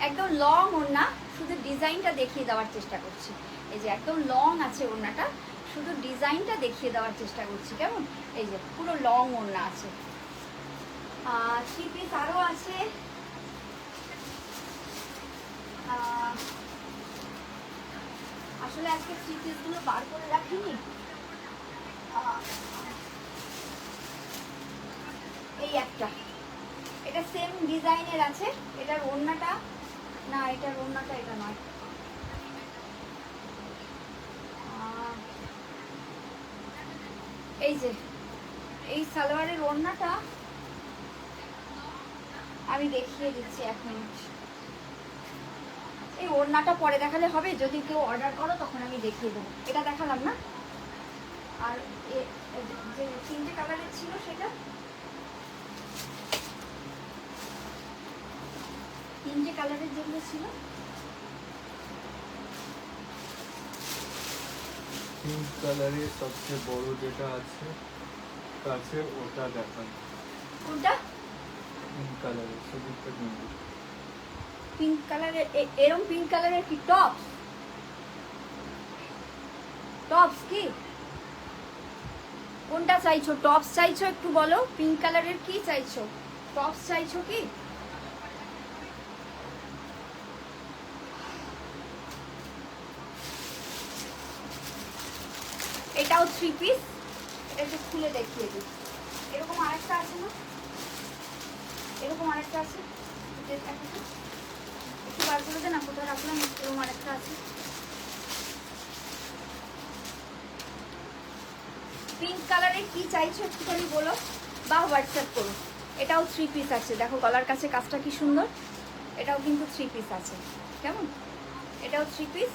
Speaker 1: একদম লং ওড়না, শুধু ডিজাইনটা দেখিয়ে দেওয়ার চেষ্টা করছি। এই যে একদম লং আছে ওড়নাটা, শুধু ডিজাইনটা দেখিয়ে দেওয়ার চেষ্টা করছি, কেমন? এই যে পুরো লং ওড়না আছে। 3 পিস আরও আছে। আসলে আজকে 3 পিসগুলো বার করে রাখিনি। এই একটা, এটা সেম ডিজাইনের আছে। এটার ওড়নাটা না, এটার ওড়নাটা এটা নয়। এই যে এই সালোয়ারের ওড়নাটা আমি দেখিয়ে দিচ্ছি, 1 মিনিট। এই ওড়নাটা পরে দেখালে হবে, যদি কেউ অর্ডার করো তখন আমি দেখিয়ে দেবো। এটা দেখালাম না? আর যে 3টে কালারের ছিল সেটা, 3টে কালারের যেগুলো ছিল,
Speaker 2: পিঙ্ক কালারের সবচেয়ে বড় যেটা আছে কাছে ওটা দেখান।
Speaker 1: কোনটা?
Speaker 2: পিঙ্ক কালারের সবুজটা কিন্তু
Speaker 1: পিঙ্ক কালারের, এরকম পিঙ্ক কালারের কি টপস? টপস কি? কোনটা চাইছো? টপস চাইছো একটু বলো। পিঙ্ক কালারের কি চাইছো? টপস চাইছো কি? এটাও 3 পিস। এটা একটু খুলে দেখিয়ে দিই। এরকম আরেকটা আছে না? এরকম আরেকটা আছে, একটু বার করে দে না, কোথায় রাখলাম? এরকম আরেকটা আছে। পিঙ্ক কালারের কি চাইছো একটুখানি বলো, বা হোয়াটসঅ্যাপ করো। এটাও 3 পিস আছে, দেখো গলার কাছে কাজটা কি সুন্দর। এটাও কিন্তু 3 পিস আছে, কেমন? এটাও 3 পিস।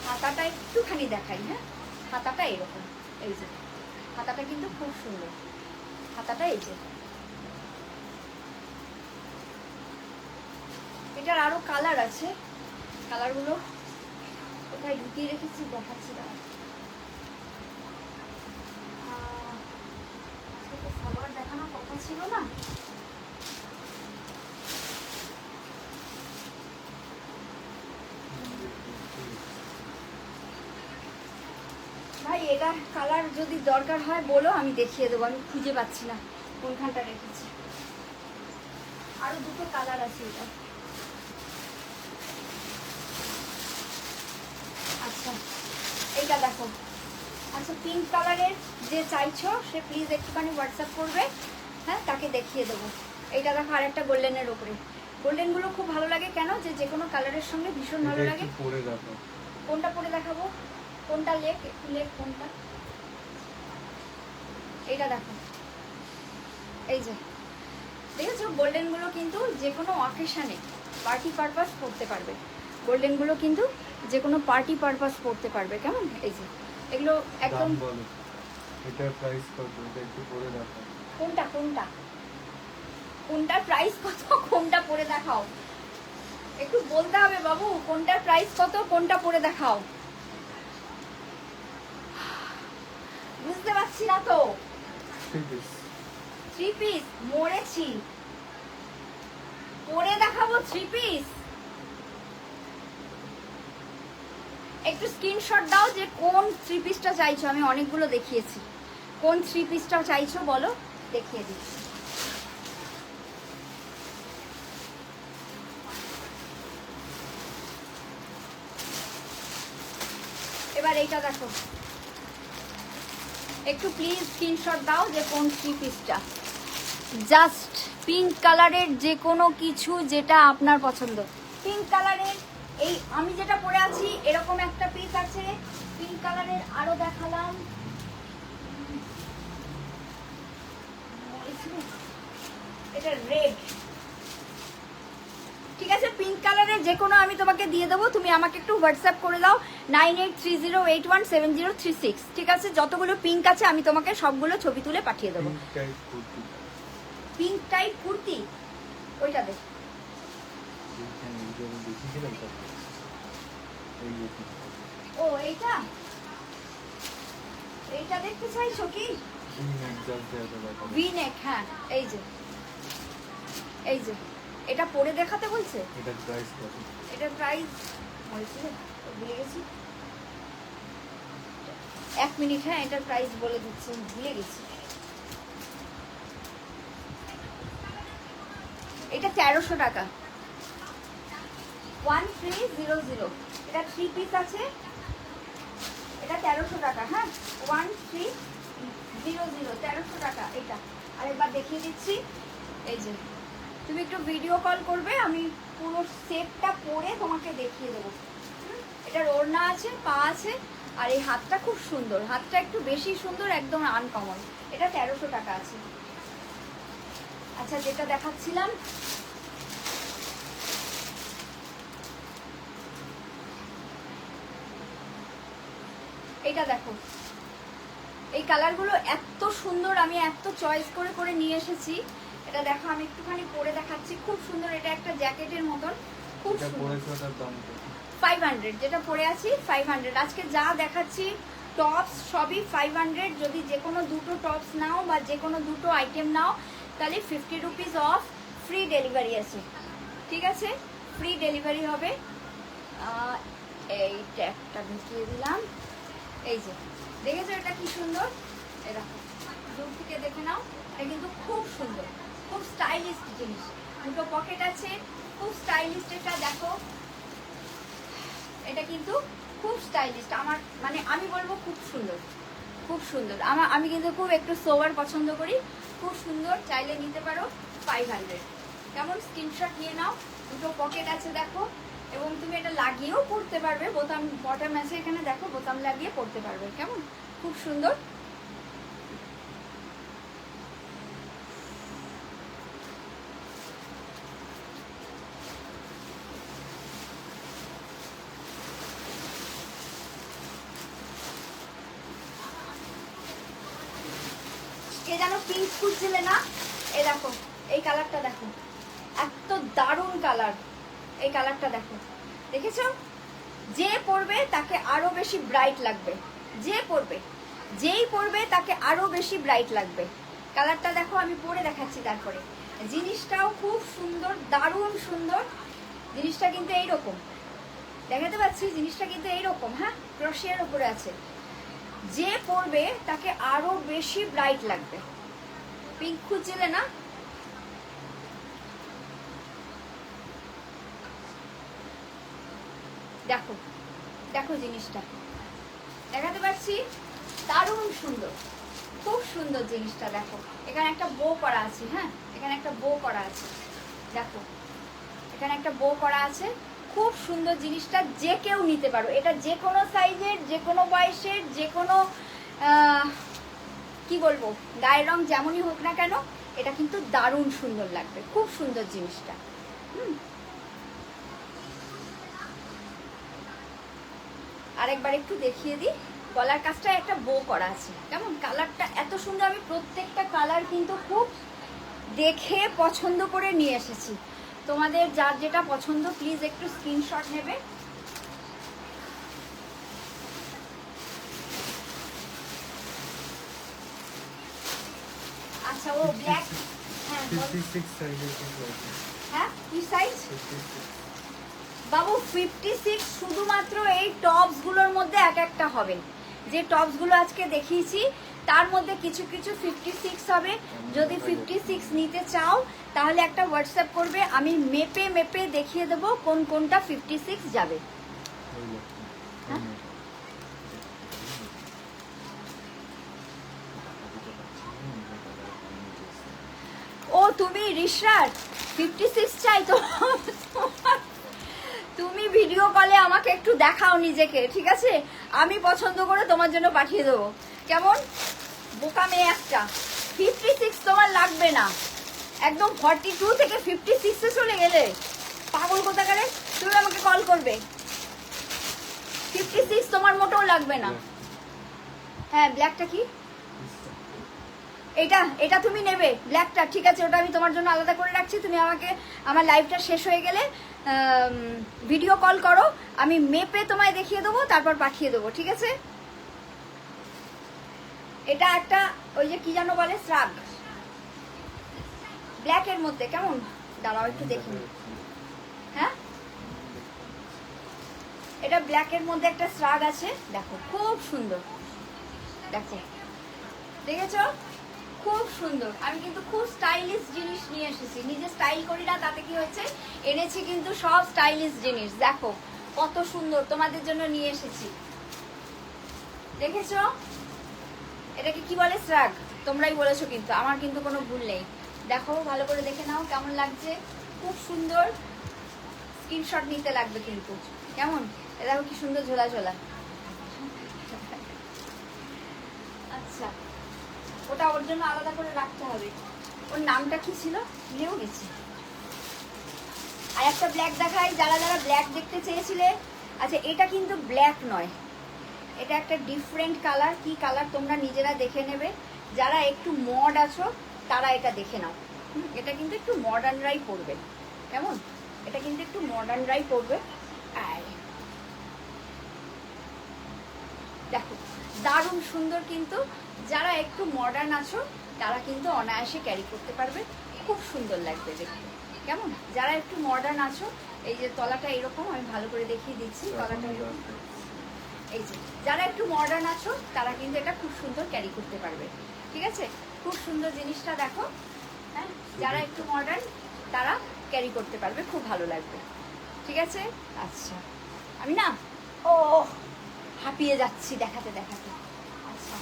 Speaker 1: হাতাটা একটুখানি দেখাই। হ্যাঁ, হাতাটা এরকম, এই যে হাতাটা কিন্তু খুব সুন্দর। হাতাটা এই যে, এটার আরো কালার আছে। কালারগুলো কোথায় ঢুকিয়ে রেখেছি দেখাচ্ছি না। সালোয়ার দেখানোর কথা ছিল না? ভাই এটা কালার যদি দরকার হয় বলো, আমি দেখিয়ে দেবো। আমি খুঁজে পাচ্ছি না কোনখানটা রেখেছি। আরো দুটো কালার আছে এটা। আচ্ছা এইটা দেখো। আচ্ছা, পিঙ্ক কালারের যে চাইছো সে প্লিজ একটুখানি হোয়াটসঅ্যাপ করবে। হ্যাঁ, তাকে দেখিয়ে দেবো। এইটা দেখো আরেকটা গোল্ডেনের ওপরে। গোল্ডেন গুলো খুব ভালো লাগে কেন, যে কোনো কালারের সঙ্গে ভীষণ ভালো লাগে।
Speaker 2: পরে দেখো
Speaker 1: কোনটা পরে দেখাবো, কোনটা লেগ, একটু লেগ কোনটা, এইটা দেখো, এই যে দেখেছো গোল্ডেন গুলো কিন্তু যে কোনো অকেশনে পার্টি পারপাস পরতে পারবে। গোল্ডেন গুলো কিন্তু যে কোনো পার্টি পারপাস পরতে পারবে, কেমন? এই যে এগুলো একদম।
Speaker 2: দাম বলো, এটার প্রাইস কত? এটা একটু পরে দেখো।
Speaker 1: কোনটা কোনটা কোনটার প্রাইস কত, কোনটা পরে দেখাও, একটু বলতে হবে বাবু, কোনটার প্রাইস কত, কোনটা পরে দেখাও। বুঝতে পারছি না তো।
Speaker 2: 3 পিস।
Speaker 1: 3 পিস মরেছি, পরে দেখাবো 3 পিস। একটু স্ক্রিনশট দাও যে কোন 3 পিসটা চাইছো, আমি অনেকগুলো দেখিয়েছি, কোন 3 পিসটা চাইছো বলো, দেখিয়ে দিচ্ছি। এবার এইটা দেখো, একটু প্লিজ স্ক্রিনশট দাও যে কোন 3 পিসটা। জাস্ট পিঙ্ক কালারের যে কোনো কিছু যেটা আপনার পছন্দ। পিঙ্ক কালারের এই আমি যেটা পরে আছি এরকম একটা পিস আছে, পিঙ্ক কালারের আরো দেখালাম, এটা রেড, ঠিক আছে? পিঙ্ক কালারের যে কোনো আমি তোমাকে দিয়ে দেবো, তুমি আমাকে একটু হোয়াটসঅ্যাপ করে দাও 9830817036, ঠিক আছে? যতগুলো পিঙ্ক আছে আমি তোমাকে সবগুলো ছবি তুলে পাঠিয়ে দেবো। পিঙ্ক টাইপ কুর্তি, ওইটা দেখ। ও এইটা, এইটা দেখতে চাইছো কি? ভি নেক, হ্যাঁ এই যে, এই যে এটা পরে দেখাতে বলছে।
Speaker 2: এটার প্রাইস কত?
Speaker 1: এটার প্রাইস বলছিল, ভুলে গেছি, 1 মিনিট, হ্যাঁ এটার প্রাইস বলে দিচ্ছি, ভুলে গেছি। এটা 1300 টাকা, 1300। এটা 3 পিস আছে, এটা 1300 টাকা, হ্যাঁ 1300, 1300 টাকা এটা। আর একবার দেখিয়ে দিচ্ছি, এই যে তুমি একটু ভিডিও কল করবে, আমি পুরো সেটটা পরে তোমাকে দেখিয়ে দেবো। এটার ওড়না আছে, পা আছে, আর এই হাতটা খুব সুন্দর, হাতটা একটু বেশি সুন্দর, একদম আনকমন। এটা 1300 টাকা আছে। আচ্ছা যেটা দেখাচ্ছিলাম, এইটা দেখো, এই কালারগুলো এত সুন্দর, আমি এত চয়েস করে করে নিয়ে এসেছি। এটা দেখো আমি একটুখানি পরে দেখাচ্ছি, খুব সুন্দর, এটা একটা জ্যাকেটের মতন, খুব সুন্দর। 500, যেটা পরে আছি 500। আজকে যা দেখাচ্ছি টপস সবই 500। যদি যে কোনো দুটো টপস নাও বা যে কোনো দুটো আইটেম নাও তাহলে 50 রুপিস অফ, ফ্রি ডেলিভারি আছে, ঠিক আছে? ফ্রি ডেলিভারি হবে। এই ট্যাগটা ঢুকিয়ে দিলাম, এই যে দেখেছো এটা কি সুন্দর, এই দেখো দূর থেকে দেখে নাও, এটা কিন্তু খুব সুন্দর, খুব স্টাইলিশ জিনিস। দুটো পকেট আছে, খুব স্টাইলিশ। এটা দেখো, এটা কিন্তু খুব স্টাইলিশ, আমার মানে আমি বলবো খুব সুন্দর, খুব সুন্দর। আমি কিন্তু খুব একটু সোবার পছন্দ করি, খুব সুন্দর, চাইলে নিতে পারো। 500, কেমন? স্ক্রিনশট নিয়ে নাও। দুটো পকেট আছে দেখো, এবং তুমি এটা লাগিয়েও পরতে পারবে, বোতাম বটম আছে এখানে দেখো, বোতাম লাগিয়ে পরতে পারবে, কেমন? খুব সুন্দর। কে যেন পিঙ্ক খুঁজছিলে না, এই দেখো এই কালারটা দেখো, এত দারুণ কালার। এই কালারটা দেখো, দেখেছো? যে পরবে তাকে আরো বেশি ব্রাইট লাগবে, যে পরবে, যেই পরবে তাকে আরো বেশি ব্রাইট লাগবে। কালারটা দেখো, আমি পরে দেখাচ্ছি তারপরে। জিনিসটাও খুব সুন্দর, দারুণ সুন্দর। জিনিসটা কিন্তু এইরকম, দেখাতে পাচ্ছি, জিনিসটা কিন্তু এইরকম, হ্যাঁ ক্রোশিয়ার উপরে আছে। যে পরবে তাকে আরো বেশি ব্রাইট লাগবে। পিঙ্ক খুঁজছিলে না, দেখো দেখো জিনিসটা দেখাতে পারছি, দারুণ সুন্দর, খুব সুন্দর জিনিসটা। দেখো এখানে একটা বো করা আছে, হ্যাঁ এখানে একটা বো করা আছে, দেখো এখানে একটা বো করা আছে, খুব সুন্দর জিনিসটা, যে কেউ নিতে পারো। এটা যে কোনো সাইজের, যে কোনো বয়সের, যে কোনো কি বলবো, গায়ের রং যেমনই হোক না কেন, এটা কিন্তু দারুণ সুন্দর লাগবে, খুব সুন্দর জিনিসটা। আরেকবার একটু দেখিয়ে দিই, গলার কাজটা একটা বো করা আছে, কেমন কালারটা এত সুন্দর। আমি প্রত্যেকটা কালার কিন্তু খুব দেখে পছন্দ করে নিয়ে এসেছি। তোমাদের যার যেটা পছন্দ প্লিজ একটু স্ক্রিনশট নেবে। আচ্ছা, ও ব্ল্যাক, হ্যাঁ
Speaker 2: 56 সাইজের কিছু আছে।
Speaker 1: হ্যাঁ কি সাইজ
Speaker 2: 56
Speaker 1: বাবু? 56 শুধুমাত্র এই টপসগুলোর মধ্যে এক একটা হবে। যে টপসগুলো আজকে দেখিয়েছি তার মধ্যে কিছু কিছু 56 হবে। যদি 56 নিতে চাও তাহলে একটা হোয়াটসঅ্যাপ করবে, আমি মেপে মেপে দেখিয়ে দেবো কোন কোনটা 56 যাবে। হ্যাঁ? ও তুমি রিশরার 56 চাই তো? তুমি ভিডিও কলে আমাকে একটু দেখাও নিজেকে, ঠিক আছে? আমি পছন্দ করে তোমার জন্য পাঠিয়ে দেবো, কেমন? বোকা মেয়ে একটা। 56 তোমার লাগবে না, একদম 42 থেকে 56 এ চলে গেলে পাগল কোথাকারে। তুমি আমাকে কল করবে, 56 তোমার মোটেও লাগবে না। হ্যাঁ ব্ল্যাকটা কি? এটা এটা তুমি নেবে ব্ল্যাকটা, ঠিক আছে, ওটা আমি তোমার জন্য আলাদা করে রাখছি। তুমি আমাকে আমার লাইভটা শেষ হয়ে গেলে ভিডিও কল করো, আমি মেপে তোমায় দেখিয়ে দেবো, তারপর পাঠিয়ে দেবো, ঠিক আছে? এটা একটা ওই যে কি যেন বলে, শ্রাগ, ব্ল্যাকের মধ্যে, কেমন? দাঁড়াও একটু দেখি। হ্যাঁ এটা ব্ল্যাকের মধ্যে একটা শ্রাগ আছে, দেখো খুব সুন্দর, দেখো দেখেছো? খুব সুন্দর। আমি কিন্তু খুব স্টাইলিশ জিনিস নিয়ে এসেছি, নিজে স্টাইল করি না, তাতে কি হচ্ছে, এনেছি কিন্তু সব স্টাইলিশ জিনিস। দেখো কত সুন্দর তোমাদের জন্য নিয়ে এসেছি, দেখেছো? এটাকে কি বলে? শ্রাগ। তোমরাই বলেছো কিন্তু, আমার কিন্তু কোনো ভুল নেই। দেখো ভালো করে দেখে নাও কেমন লাগছে, খুব সুন্দর। স্ক্রিনশট নিতে লাগবে কিন্তু, কেমন? এ দেখো কি সুন্দর ঝোলা ঝোলা। আচ্ছা, ওটা ওর জন্য আলাদা করে রাখতে হবে। ওর নামটা কি ছিল, ভুলেও গেছি। আর একটা ব্ল্যাক দেখাই, যারা যারা ব্ল্যাক দেখতে চেয়েছিলে। আচ্ছা এটা কিন্তু ব্ল্যাক নয়, এটা একটা ডিফারেন্ট কালার। কি কালার তোমরা নিজেরা দেখে নেবে, যারা একটু মড আছো তারা এটা দেখে নাও। এটা কিন্তু একটু মডার্নরাই পড়বে, কেমন? এটা কিন্তু একটু মডার্নরাই পড়বে। আর দেখো দারুণ সুন্দর, কিন্তু যারা একটু মডার্ন আছো তারা কিন্তু অনায়াসে ক্যারি করতে পারবে, খুব সুন্দর লাগবে দেখতে, কেমন? যারা একটু মডার্ন আছো, এই যে তলাটা এরকম, আমি ভালো করে দেখিয়ে দিচ্ছি তলাটা এরকম। এই যে যারা একটু মডার্ন আছো তারা কিন্তু এটা খুব সুন্দর ক্যারি করতে পারবে, ঠিক আছে? খুব সুন্দর জিনিসটা দেখো। হ্যাঁ, যারা একটু মডার্ন তারা ক্যারি করতে পারবে, খুব ভালো লাগবে, ঠিক আছে? আচ্ছা আমি না ও হাঁপিয়ে যাচ্ছি দেখাতে দেখাতে। আচ্ছা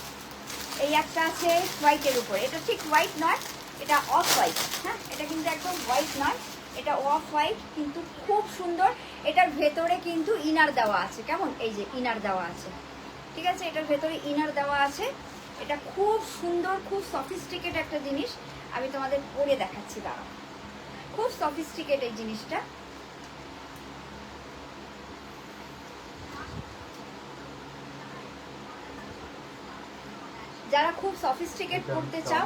Speaker 1: এই একটা আছে হোয়াইটের উপর, এটা ঠিক হোয়াইট নয়, এটা অফ হোয়াইট। হ্যাঁ এটা কিন্তু একদম হোয়াইট নয়, এটা অফ হোয়াইট, কিন্তু খুব সুন্দর। এটার ভেতরে কিন্তু ইনার দেওয়া আছে, কেমন? এই যে ইনার দেওয়া আছে, ঠিক আছে? এটার ভেতরে ইনার দেওয়া আছে। এটা খুব সুন্দর, খুব সফিস্টিকেট একটা জিনিস। আমি তোমাদের পরে দেখাচ্ছি, দাঁড়াও। খুব সফিস্টিকেট এই জিনিসটা। যারা খুব সফিস্টিকেট করতে চাও।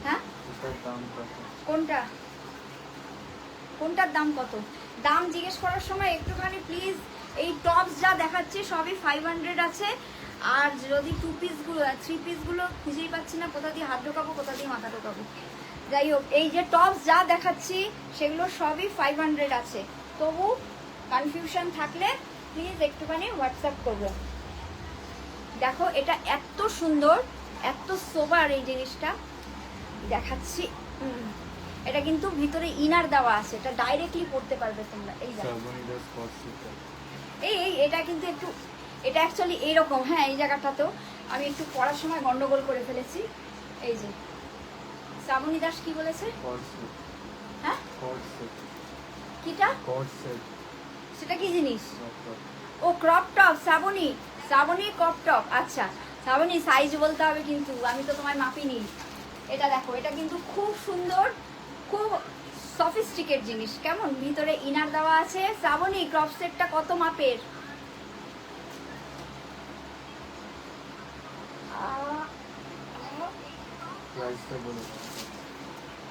Speaker 1: হ্যাঁ কোনটা, কোনটার দাম কত? দাম জিজ্ঞেস করার সময় একটুখানি প্লিজ, এই টপস যা দেখাচ্ছি সবই 500 আছে। আর যদি 2 পিসগুলো 3 পিসগুলো খুঁজেই পাচ্ছি না, কোথা দিয়ে হাত ঢোকাবো, কোথা দিয়ে মাথা ঢোকাবো। যাই হোক, এই যে টপস যা দেখাচ্ছি সেগুলো সবই 500 আছে। তবু কনফিউশন থাকলে প্লিজ একটুখানি হোয়াটসঅ্যাপ করবো। দেখো এটা এত সুন্দর, এত সোবার এই জিনিসটা দেখাচ্ছি। এটা কিন্তু ভিতরে ইনার দেওয়া আছে, এটা ডাইরেক্টলি পড়তে পারবে তোমরা। এই এই এটা কিন্তু একটু, এটা অ্যাকচুয়ালি এইরকম। হ্যাঁ এই জায়গাটাতেও আমি একটু পড়ার সময় গন্ডগোল করে ফেলেছি। এই যে শ্রাবণী দাস কি বলেছে? হ্যাঁ কিটা?
Speaker 2: কট সেট।
Speaker 1: সেটা কি জিনিস? ও crop top. Shraboni, Shraboni crop top. আচ্ছা শ্রাবণী, সাইজ বলতে হবে কিন্তু, আমি তো তোমায় মাপিনি। এটা দেখো, এটা কিন্তু খুব সুন্দর, খুব সফিস্টিকেট জিনিস। কেমন ভিতরে ইনার দেওয়া আছে। শ্রাবণী, ক্রপ সেটটা কত মাপের?
Speaker 2: প্রাইসটা বলো।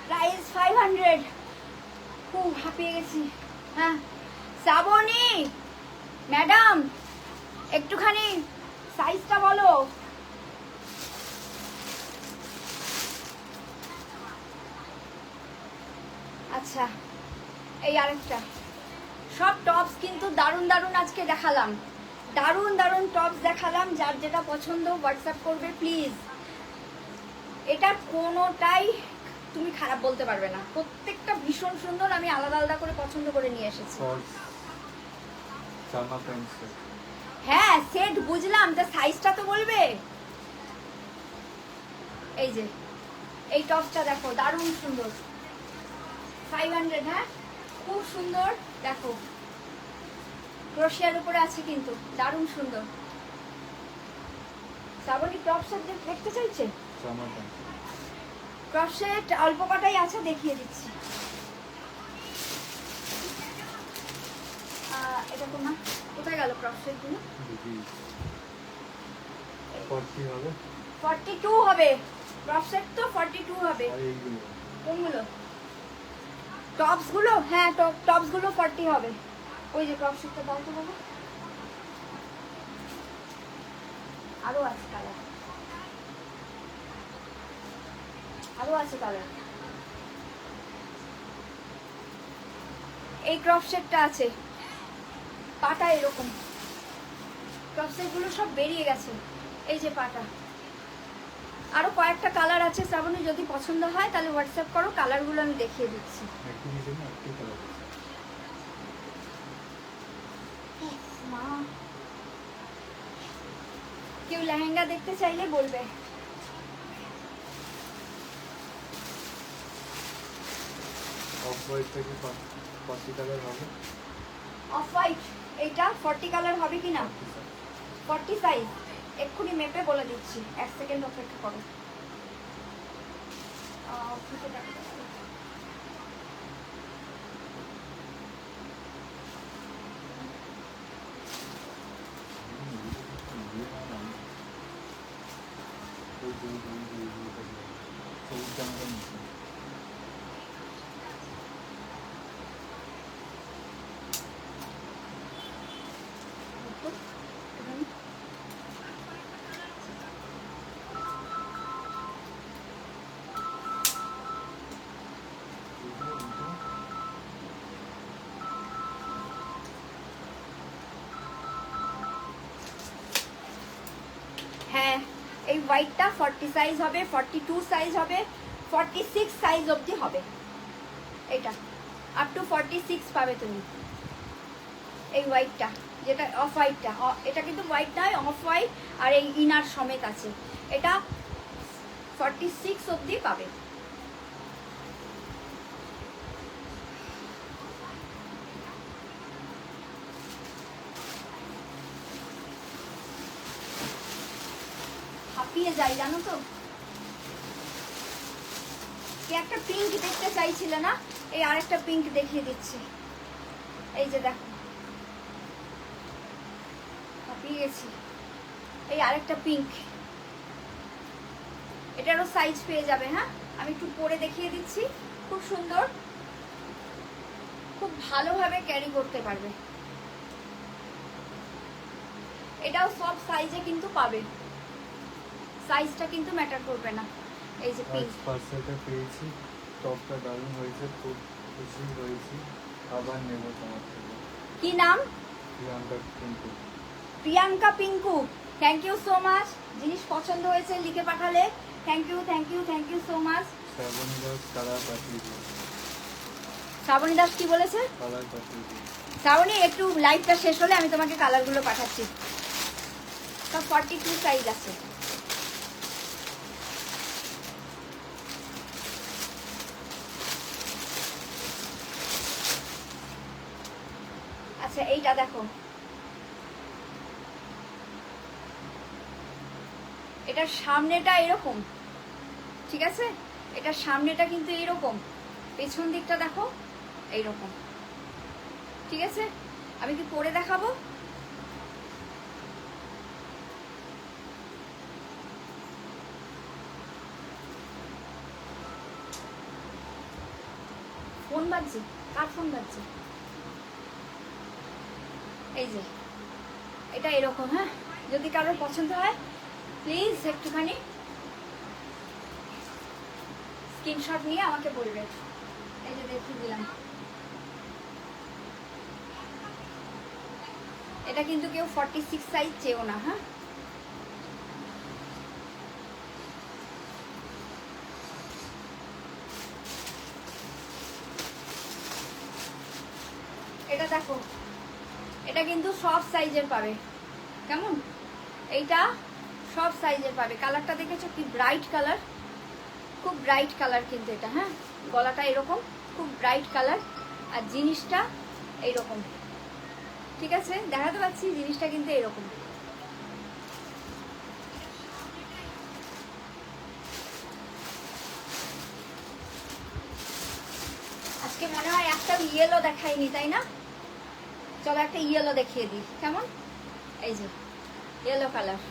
Speaker 1: প্রাইস 500। খুব হাঁপিয়ে গেছি। হ্যাঁ শ্রাবণী ম্যাডাম, একটুখানি সাইজটা বলো। আচ্ছা এই আরেকটা। সব টপস কিন্তু দারুণ দারুণ আজকে দেখালাম, দারুণ দারুণ টপস দেখালাম। যার যেটা পছন্দ হোয়াটসঅ্যাপ করবে প্লিজ। এটা কোনোটাই তুমি খারাপ বলতে পারবে না, প্রত্যেকটা ভীষণ সুন্দর। আমি আলাদা আলাদা করে পছন্দ করে নিয়ে এসেছি।
Speaker 2: জামা প্যান্ট সেট।
Speaker 1: হ্যাঁ সেট বুঝলাম, তা সাইজটা তো বলবে। এই যে এই টপসটা দেখো, দারুণ সুন্দর। 500। হ্যাঁ খুব সুন্দর। দেখো ক্রোশিয়ার উপরে আছে কিন্তু, দারুণ সুন্দর। শ্রাবণী ক্রপ সেট দেখতে চাইছে?
Speaker 2: জামা প্যান্ট
Speaker 1: ক্রপ সেট অল্প কটাই আছে, দেখিয়ে দিচ্ছি। এটা তো না, কোথায় গেল ক্রপ সেট গুলো?
Speaker 2: 40 হবে।
Speaker 1: 42 হবে ক্রপ সেট তো, 42 হবে।
Speaker 2: আর এইগুলো
Speaker 1: কোনগুলো? টপস গুলো? হ্যাঁ টপস গুলো 40 হবে। ওই যে ক্রপ সেটটা দাও তো বাবা। আরো আছে কালার, আরো আছে কালার। এই ক্রপ সেটটা আছে, পাটা এরকম। ক্রপ সেট গুলো সব বেরিয়ে গেছে। এই যে পাটা। আরো কয়েকটা কালার আছে শ্রাবণী, যদি পছন্দ হয় তাহলে হোয়াটসঅ্যাপ করো, কালারগুলো আমি দেখিয়ে দিচ্ছি।
Speaker 2: একটু নিচে না, একটু কালার আছে।
Speaker 1: মা, কেউ লেহেঙ্গা দেখতে চাইলে বলবে।
Speaker 2: অফ হোয়াইটটা কি 40 কালার হবে?
Speaker 1: অফ হোয়াইট এইটা 40 কালার হবে কি না? 40 সাইজ। এক্ষুনি মেপে বলে দিচ্ছি, 1 সেকেন্ড অপেক্ষা করো। হ্যাঁ এই হোয়াইটটা 40 সাইজ হবে, 42 সাইজ হবে, 46 সাইজ অবধি হবে। এটা আপ টু 46 পাবে তুমি। এই হোয়াইটটা, যেটা অফ হোয়াইটটা, এটা কিন্তু হোয়াইট নয়, অফ হোয়াইট, আর এই ইনার সমেত আছে। এটা 46 অবধি পাবে। হাঁপিয়ে যাই জানো তো। কি একটা পিঙ্ক দেখতে চাইছিলে না? এই আরেকটা পিঙ্ক দেখিয়ে দিচ্ছি। এই যে দেখো, হাঁপিয়ে গেছি। এই আরেকটা পিঙ্ক, এটারও সাইজ পেয়ে যাবে। হ্যাঁ আমি একটু পরে দেখিয়ে দিচ্ছি। খুব সুন্দর, খুব ভালোভাবে ক্যারি করতে পারবে। এটাও সব সাইজে কিন্তু পাবে, সাইজটা কিন্তু ম্যাটার করবে না। এই যে পিঙ্ক
Speaker 2: পার্সেলটা পেয়েছি, টপটা দারুণ হয়েছে, খুব খুশি হয়েছি। আবার নেব তোমার থেকে।
Speaker 1: কি নাম?
Speaker 2: Priyanka Pinku.
Speaker 1: Priyanka Pinku, thank you so much. জিনিস পছন্দ হয়েছে লিখে পাঠালে thank you, thank you, thank you so much.
Speaker 2: Shraboni Das colour পাঠিয়ে দিও।
Speaker 1: শ্রাবণী দাস কি বলেছে?
Speaker 2: কালার পাঠিয়ে দিও।
Speaker 1: শ্রাবণী একটু লাইভটা শেষ হলে আমি তোমাকে কালারগুলো পাঠাচ্ছি। সব 42 সাইজ আছে। এইটা দেখো, এটার সামনেটা এরকম, ঠিক আছে? এটার সামনেটা কিন্তু এইরকম, পেছন দিকটা দেখো এইরকম, ঠিক আছে? আমি কি পরে দেখাবো? ফোন বাজছে, কার ফোন বাজছে? এই যে এটা এরকম, হ্যাঁ? যদি কারোর পছন্দ হয় প্লিজ একটুখানি স্ক্রিনশট নিয়ে আমাকে বলবে। এই যে দেখিয়ে দিলাম, এটা কিন্তু কেউ 46 সাইজ চেয়েও না, হ্যাঁ? এটা দেখো, এটা কিন্তু সব সাইজের পাবে, কেমন? এইটা সব সাইজের পাবে। কালারটা দেখেছো কি ব্রাইট কালার, খুব ব্রাইট কালার কিন্তু এটা, হ্যাঁ? গলাটা এরকম খুব ব্রাইট কালার, আর জিনিসটা এইরকম, ঠিক আছে? দেখাতে পাচ্ছি জিনিসটা কিন্তু এরকম। আজকে মনে হয় একটা ইয়েলো দেখাইনি, তাই না? চলো একটা ইয়েলো দেখিয়ে দিই, কেমন? এই যে ইয়েলো কালার,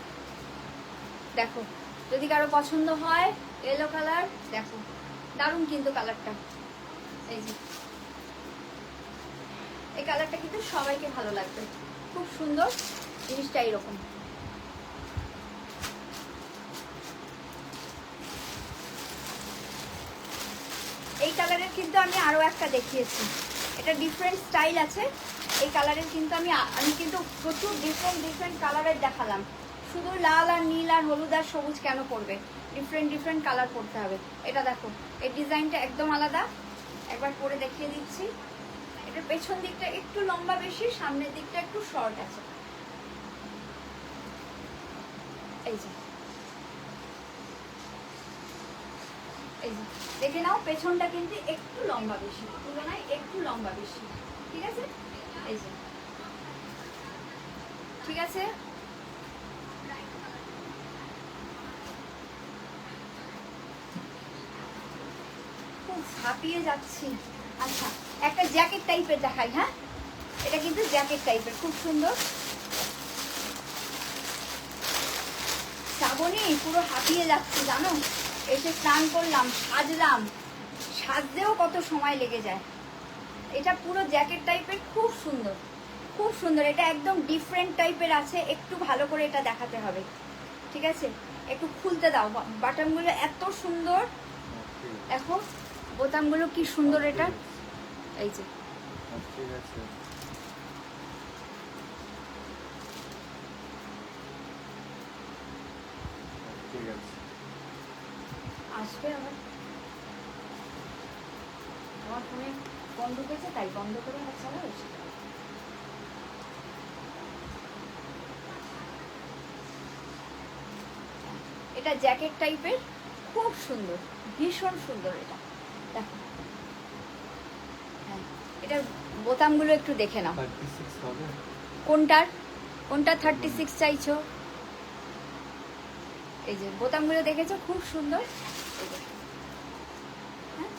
Speaker 1: দেখো যদি কারো পছন্দ হয় ইয়েলো কালার, দেখো দারুণ কিন্তু কালারটা। এই যে এই কালারটা কিন্তু সবাইকে ভালো লাগবে, খুব সুন্দর জিনিসটা এইরকম। এই কালারের কিন্তু আমি আরো একটা দেখিয়েছি, এটা ডিফারেন্ট স্টাইল আছে। এই কালারের কিন্তু আমি কিন্তু প্রচুর ডিফারেন্ট কালারের দেখালাম। শুধু লাল আর নীল আর হলুদ আর সবুজ কেন পড়বে? ডিফারেন্ট কালার পড়তে হবে। এটা দেখো, এই ডিজাইনটা একদম আলাদা, একবার পরে দেখিয়ে দিচ্ছি। এটার পেছন দিকটা একটু লম্বা বেশি, সামনের দিকটা একটু শর্ট আছে। এই যে এই যে দেখে নাও, পেছনটা কিন্তু একটু লম্বা বেশি, তুলনায় একটু লম্বা বেশি, ঠিক আছে? এই যে, ঠিক আছে? খুব হাঁপিয়ে যাচ্ছি। আচ্ছা, একটা জ্যাকেট টাইপের দেখাই, হ্যাঁ? এটা কিন্তু জ্যাকেট টাইপের, খুব সুন্দর। শ্রাবণী পুরো হাঁপিয়ে যাচ্ছি জানো, এসে স্নান করলাম, সাজলাম, সাজতেও কত সময় লেগে যায়। এটা পুরো জ্যাকেট টাইপের, খুব সুন্দর, খুব সুন্দর। এটা একদম ডিফারেন্ট টাইপের আছে, একটু ভালো করে এটা দেখাতে হবে, ঠিক আছে? একটু খুলতে দাও, বাটনগুলো এত সুন্দর, দেখো বোতামগুলো কি সুন্দর। এটা এই যে
Speaker 2: ঠিক আছে, ঠিক আছে।
Speaker 1: আসবে আবার, আমার ফোনে ফোন ঢুকেছে তাই বন্ধ করে আবার চালাও। এটা জ্যাকেট টাইপের, খুব সুন্দর, ভীষণ সুন্দর। এটা দেখো, হ্যাঁ, এটার বোতামগুলো একটু দেখে নাও।
Speaker 2: 36 হবে?
Speaker 1: কোনটা 36 চাইছো? এই যে বোতামগুলো দেখেছো, খুব সুন্দর। হ্যাঁ,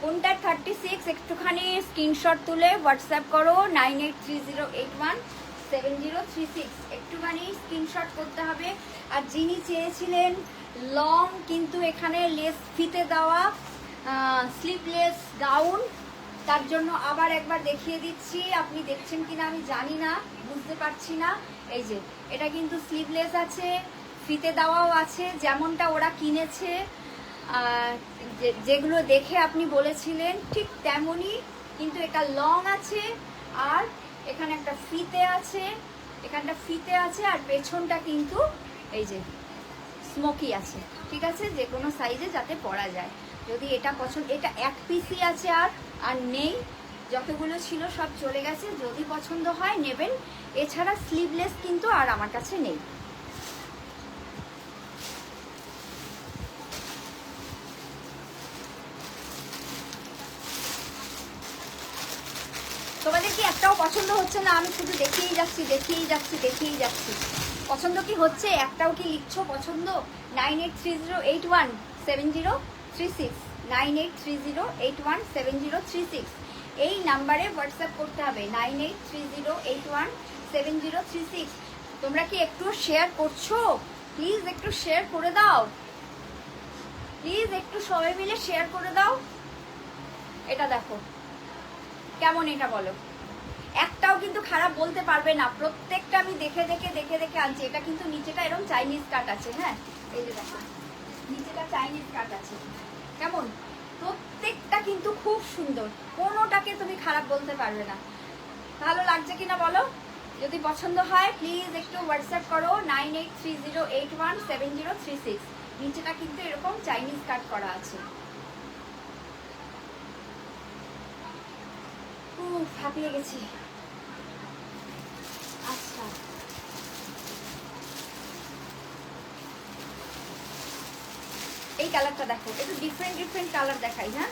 Speaker 1: কোনটা 36 একটুখানি স্ক্রিনশট তুলে হোয়াটসঅ্যাপ করো 9830817036, একটুখানি স্ক্রিনশট করতে হবে। আর যিনি চেয়েছিলেন লং কিন্তু এখানে লেস ফিতে দেওয়া স্লিভলেস গাউন, তার জন্য আবার একবার দেখিয়ে দিচ্ছি। আপনি দেখছেন কিনা আমি জানি না, বুঝতে পারছি না। এই যে এটা কিন্তু স্লিভলেস আছে, ফিতে দেওয়াও আছে, যেমনটা ওরা কিনেছে, যেগুলো দেখে আপনি বলেছিলেন ঠিক তেমনই, কিন্তু এটা লং আছে আর এখানে একটা ফিতে আছে, এখানটা ফিতে আছে, আর পেছনটা কিন্তু এই যে স্মোকি আছে, ঠিক আছে? যে কোনো সাইজে যাতে পরা যায়। যদি এটা পছন্দ, এটা এক পিসই আছে, আর নেই, যতগুলো ছিল সব চলে গেছে। যদি পছন্দ হয় নেবেন, এছাড়া স্লিভলেস কিন্তু আর আমার কাছে নেই। তোমাদের কি একটাও পছন্দ হচ্ছে না, আমি শুধু দেখিয়েই যাচ্ছি দেখিয়েই যাচ্ছি দেখিয়েই যাচ্ছি। পছন্দ কি হচ্ছে? একটাও কি লিখছো পছন্দ? 9830817036, 9830817036 এই নাম্বারে হোয়াটসঅ্যাপ করতে হবে, 9830817036। তোমরা কি একটু শেয়ার করছো? প্লিজ একটু শেয়ার করে দাও, প্লিজ একটু সবাই মিলে শেয়ার করে দাও। এটা দেখো কেমন, এটা বলো। একটাও কিন্তু খারাপ বলতে পারবে না, প্রত্যেকটা আমি দেখে দেখে দেখে দেখে আনছি। এটা কিন্তু নিচেটা এরকম চাইনিজ কাট আছে, হ্যাঁ এই যে দেখো নিচেটা চাইনিজ কাট আছে, কেমন? প্রত্যেকটা কিন্তু খুব সুন্দর, কোনোটাকে তুমি খারাপ বলতে পারবে না। ভালো লাগছে কিনা বলো? যদি পছন্দ হয় প্লিজ একটু হোয়াটসঅ্যাপ করো 9830817036। নিচেটা কিন্তু এরকম চাইনিজ কাট করা আছে। হাঁপিয়ে গেছি। আচ্ছা এই কালারটা দেখো, একটু ডিফারেন্ট ডিফারেন্ট কালার দেখাই। হ্যাঁ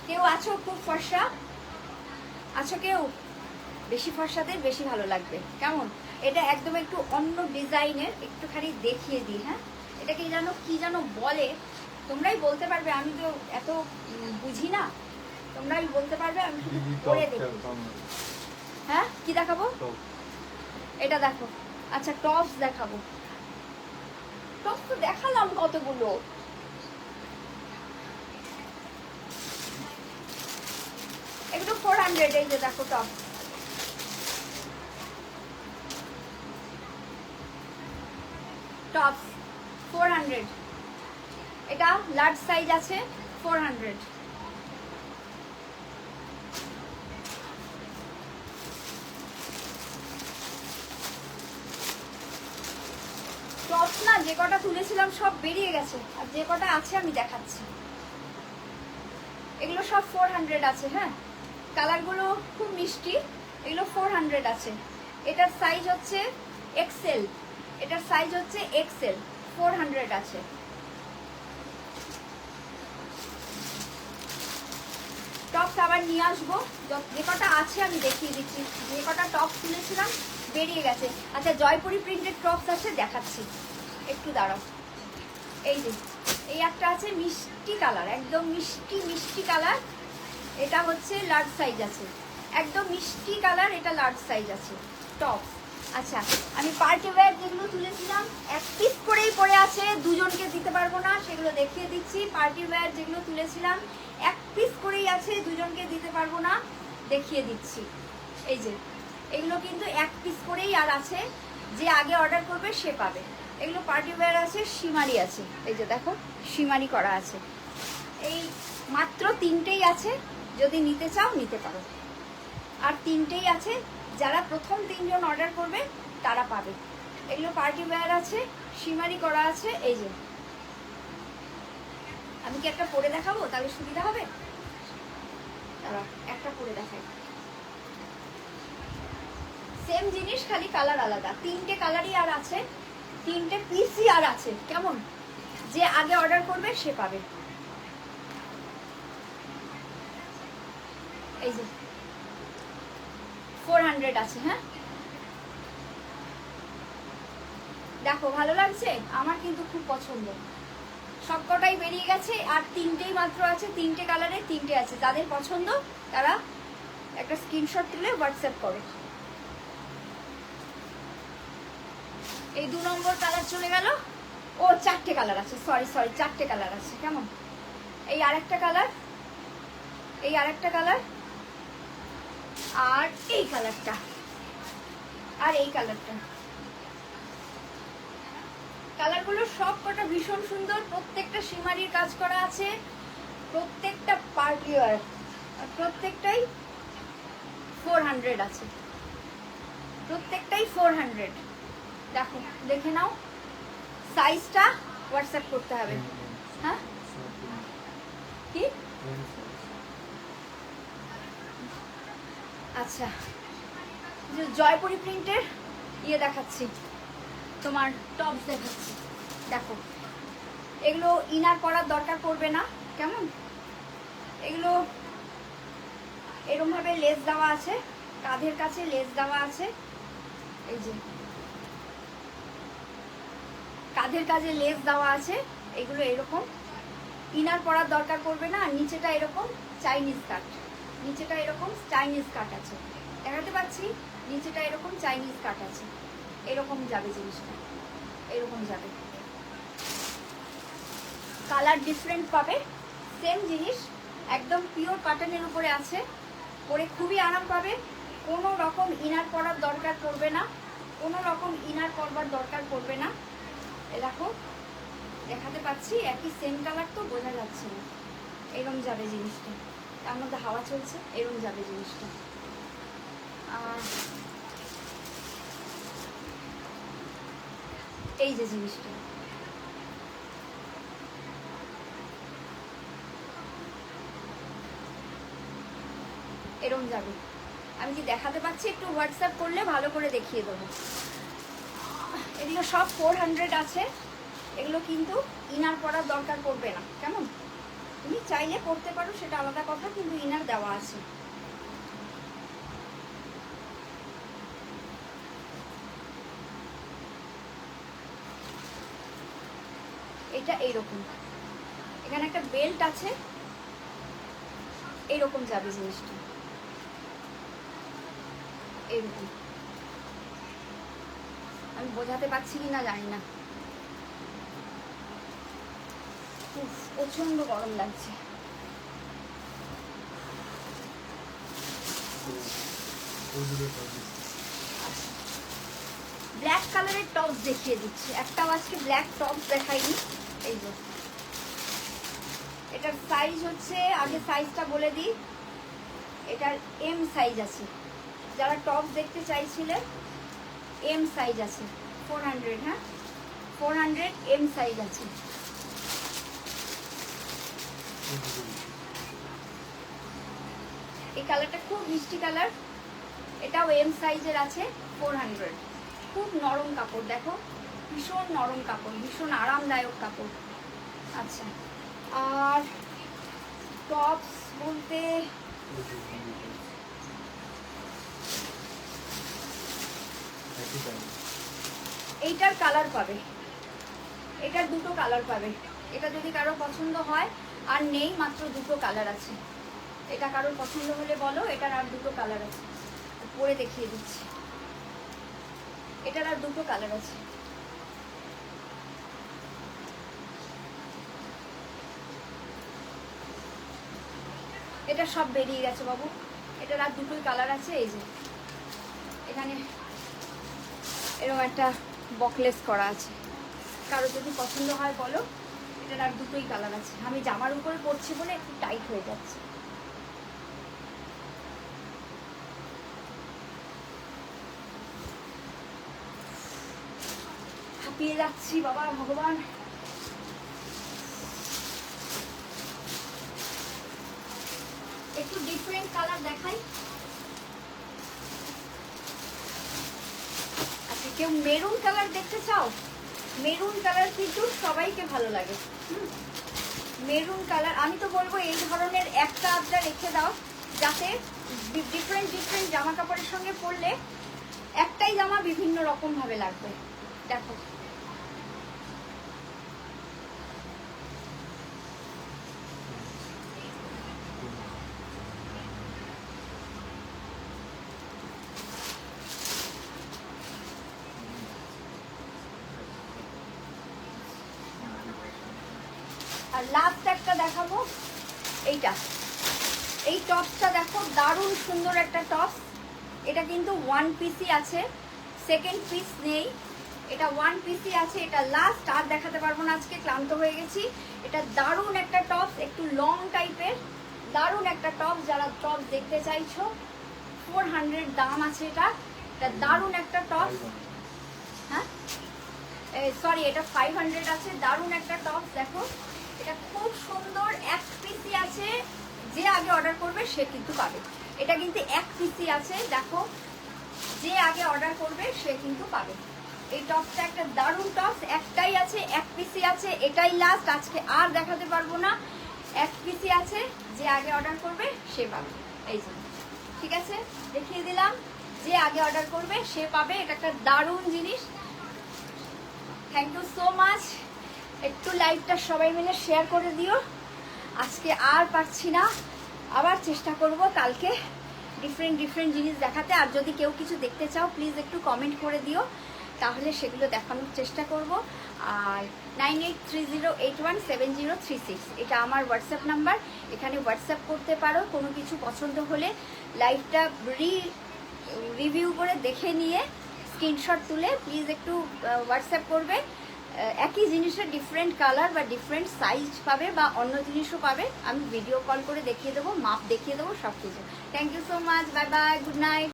Speaker 1: কেউ আছো খুব ফর্সা আছো? কেউ বেশি ফর্সাদের বেশি ভালো লাগবে, কেমন? এটা একদম একটু অন্য ডিজাইনের, একটুখানি দেখিয়ে দিই। হ্যাঁ এটাকে জানো কি জানো বলে, তোমরাই বলতে পারবে, আমি তো এত বুঝি না, তোমরাই বলতে পারবে, আমি শুধু পরে দেখি। হ্যাঁ কি দেখাবো? এটা দেখো। আচ্ছা টপস দেখাবো। টপস তো দেখালাম কতগুলো। এগুলো 400, এই যে দেখো টপ। টপস 400, এটা লার্জ সাইজ আছে 400। টপস না যে কটা তুলেছিলাম সব বেরিয়ে গেছে, আর যে কটা আছে আমি দেখাচ্ছি। এগুলো সব 400 আছে। হ্যাঁ কালারগুলো খুব মিষ্টি, এগুলো 400 আছে। এটার সাইজ হচ্ছে এক্সেল, এটার সাইজ হচ্ছে এক্সেল, 400 আছে। টপস আবার নিয়ে আসবো, যে কটা আছে আমি দেখিয়ে দিচ্ছি। যে কটা টপস তুলেছিলাম বেরিয়ে গেছে। আচ্ছা জয়পুরি প্রিন্টেড টপস আছে, দেখাচ্ছি, একটু দাঁড়াও। এই যে এই একটা আছে মিষ্টি কালার, একদম মিষ্টি মিষ্টি কালার, এটা হচ্ছে লার্জ সাইজ আছে, একদম মিষ্টি কালার, এটা লার্জ সাইজ আছে টপস। আচ্ছা আমি পার্টি ওয়্যার যেগুলো তুলেছিলাম এক পিস করেই পড়ে আছে, দুজনকে দিতে পারবো না, সেগুলো দেখিয়ে দিচ্ছি। পার্টি ওয়্যার যেগুলো তুলেছিলাম এক পিস করেই আছে, দুজনকে দিতে পারবো না, দেখিয়ে দিচ্ছি। এই যে এগুলো কিন্তু এক পিস করেই আর আছে, যে আগে অর্ডার করবে সে পাবে। এগুলো পার্টি ওয়্যার আছে, শিমারি আছে, এই যে দেখো শিমারি করা আছে। এই মাত্র 3টেই আছে, যদি নিতে চাও নিতে পারো। আর 3টেই আছে, যারা প্রথম 3 জন অর্ডার করবে তারা পাবে। এগুলো পার্টি ওয়্যার আছে, শিমারি করা আছে। এই যে আমি কি একটা পরে দেখাবো তাহলে সুবিধা হবে? দাঁড়াও একটা পরে দেখাই। সেম জিনিস, খালি কালার আলাদা। 3টে কালারই আর আছে, 3টে পিসই আর আছে, কেমন? যে আগে অর্ডার করবে সে পাবে। এই যে 400 আছে। হ্যাঁ দেখো ভালো লাগছে, আমার কিন্তু খুব পছন্দ। সবকটাই বেরিয়ে গেছে, আর 3টেই মাত্র আছে, 3টে কালারে 3টে আছে। যাদের পছন্দ তারা একটা স্ক্রিনশট তুলে হোয়াটসঅ্যাপ করো। এই 2 নম্বর কালার চলে গেল। ও 4টে কালার আছে, সরি 4টে কালার আছে, কেমন? এই আরেকটা কালার, এই আরেকটা কালার, আর এই কালারটা, আর এই কালারটা। কালারগুলো সব কটা ভীষণ সুন্দর, প্রত্যেকটা শিমারির কাজ করা আছে, প্রত্যেকটা পার্টি ওয়্যার, আর প্রত্যেকটাই 400 আছে, প্রত্যেকটাই 400। দেখো দেখে নাও, সাইজটা হোয়াটসঅ্যাপ করতে হবে। হ্যাঁ কি? আচ্ছা জয়পুরি প্রিন্টের ইয়ে দেখাচ্ছি, তোমার টপস দেখাচ্ছি। দেখো এগুলো ইনার করার দরকার পড়বে না, কেমন? এগুলো এরকম ভাবে লেস দেওয়া আছে, কাঁধের কাছে লেস দেওয়া আছে, এই যে কাঁধের কাছে লেস দেওয়া আছে। এগুলো এরকম, ইনার পরার দরকার পড়বে না। আর নিচেটা এরকম চাইনিজ কাট, নিচেটা এরকম চাইনিজ কাট আছে, দেখাতে পাচ্ছি, নিচেটা এরকম চাইনিজ কাট আছে। এরকম যাবে জিনিসটা, এরকম যাবে। কালার ডিফারেন্ট পাবে, সেম জিনিস, একদম পিওর কটনের উপরে আছে, পরে খুবই আরাম পাবে। কোনো রকম ইনার পরার দরকার পড়বে না, কোনো রকম ইনার পরবার দরকার পড়বে না। এ দেখো দেখাতে পাচ্ছি, একই সেম কালার তো বোঝা যাচ্ছে না। এরকম যাবে জিনিসটা, তার মধ্যে হাওয়া চলছে, এরকম যাবে জিনিসটা। এই যে জিনিসটা, এরকম যাবে। আমি কি দেখাতে পাচ্ছি, একটু হোয়াটসঅ্যাপ করলে ভালো করে দেখিয়ে দেবো। এগুলো সব 400 আছে, এগুলো কিন্তু ইনার পরার দরকার পড়বে না, কেমন? তুমি চাইলে পরতে পারো, সেটা আলাদা কথা, কিন্তু ইনার দেওয়া আছে। এটা এইরকম, এখানে একটা বেল্ট আছে, এইরকম যাবে জিনিসটা, এইরকম। আমি বোঝাতে পারছি কি না জানি না, প্রচন্ড গরম লাগছে। ব্ল্যাক কালারের টপস দেখিয়ে দিচ্ছি, একটাও আজকে ব্ল্যাক টপস দেখাইনি। এই যে এটার সাইজ হচ্ছে, আগে সাইজটা বলে দিই, এটার এম সাইজ আছে, যারা টপস দেখতে চাইছিলে এম সাইজ আছে, 400, হ্যাঁ 400 এম সাইজ আছে। এই কালারটা খুব মিষ্টি কালার, এটাও এম সাইজের আছে, 400। খুব নরম কাপড়, দেখো ভীষণ নরম কাপড়, ভীষণ আরামদায়ক কাপড়। আচ্ছা, আর টপস বলতে এইটার কালার পাবে, এটার দুটো কালার পাবে। এটা যদি কারো পছন্দ হয়, আর নেই, মাত্র দুটো কালার আছে। এটা কারোর পছন্দ হলে বলো, এটার আর দুটো কালার আছে, পরে দেখিয়ে দিচ্ছি। এটার আর দুটো কালার আছে। এটা সব বেরিয়ে গেছে বাবু, এটার আর দুটোই কালার আছে। এই যে এখানে এরকম একটা বকলেস করা আছে, কারো যদি পছন্দ হয় বলো। এটার আর দুটোই কালার আছে, আমি জামার উপরে পরছি বলে একটু টাইট হয়ে যাচ্ছে। হাঁপিয়ে যাচ্ছি বাবা ভগবান। একটু ডিফারেন্ট কালার দেখাই। আচ্ছা, কেউ মেরুন কালার দেখতে চাও? মেরুন কালার কিন্তু সবাইকে ভালো লাগে। মেরুন কালার, আমি তো বলবো এই ধরনের একটা আধটা রেখে দাও, যাতে ডিফারেন্ট ডিফারেন্ট জামা কাপড়ের সঙ্গে পরলে একটাই জামা বিভিন্ন রকম ভাবে লাগবে। দেখো আর লাস্ট একটা দেখাবো, এইটা, এই টপসটা দেখো, দারুণ সুন্দর একটা টপস। এটা কিন্তু ওয়ান পিসই আছে, সেকেন্ড পিস নেই, এটা ওয়ান পিসই আছে। এটা লাস্ট, আর দেখাতে পারবো না আজকে, ক্লান্ত হয়ে গেছি। এটা দারুণ একটা টপস, একটু লং টাইপের, দারুণ একটা টপস। যারা টপস দেখতে চাইছো, 400 দাম আছে এটা। এটা দারুণ একটা টপস, হ্যাঁ সরি, এটা 500 আছে। দারুণ একটা টপস, দেখো এটা খুব সুন্দর, এক পিসই আছে। যে আগে অর্ডার করবে সে কিন্তু পাবে। এটা কিন্তু এক পিসই আছে, দেখো যে আগে অর্ডার করবে সে কিন্তু পাবে। এই টপসটা একটা দারুণ টপস, একটাই আছে, এক পিসই আছে, এটাই লাস্ট, আজকে আর দেখাতে পারবো না। এক পিসি আছে, যে আগে অর্ডার করবে সে পাবে। এই যে ঠিক আছে, দেখিয়ে দিলাম, যে আগে অর্ডার করবে সে পাবে। এটা একটা দারুণ জিনিস। Thank you so much. একটু লাইভটা সবাই মিলে শেয়ার করে দিও। আজকে আর পারছি না, আবার চেষ্টা করব কালকে ডিফারেন্ট জিনিস দেখাতে। আর যদি কেউ কিছু দেখতে চাও প্লিজ একটু কমেন্ট করে দিও, তাহলে সেগুলো দেখানোর চেষ্টা করব। আর 9830817036 এটা আমার হোয়াটসঅ্যাপ নাম্বার, এখানে হোয়াটসঅ্যাপ করতে পারো। কোনো কিছু পছন্দ হলে লাইভটা রিভিউ করে দেখে নিয়ে স্ক্রিনশট তুলে প্লিজ একটু হোয়াটসঅ্যাপ করবে। একই জিনিসের ডিফারেন্ট কালার বা ডিফারেন্ট সাইজ পাবে, বা অন্য জিনিসও পাবে। আমি ভিডিও কল করে দেখিয়ে দেবো, মাপ দেখিয়ে দেবো, সব কিছু। Thank you so much, bye bye, good night.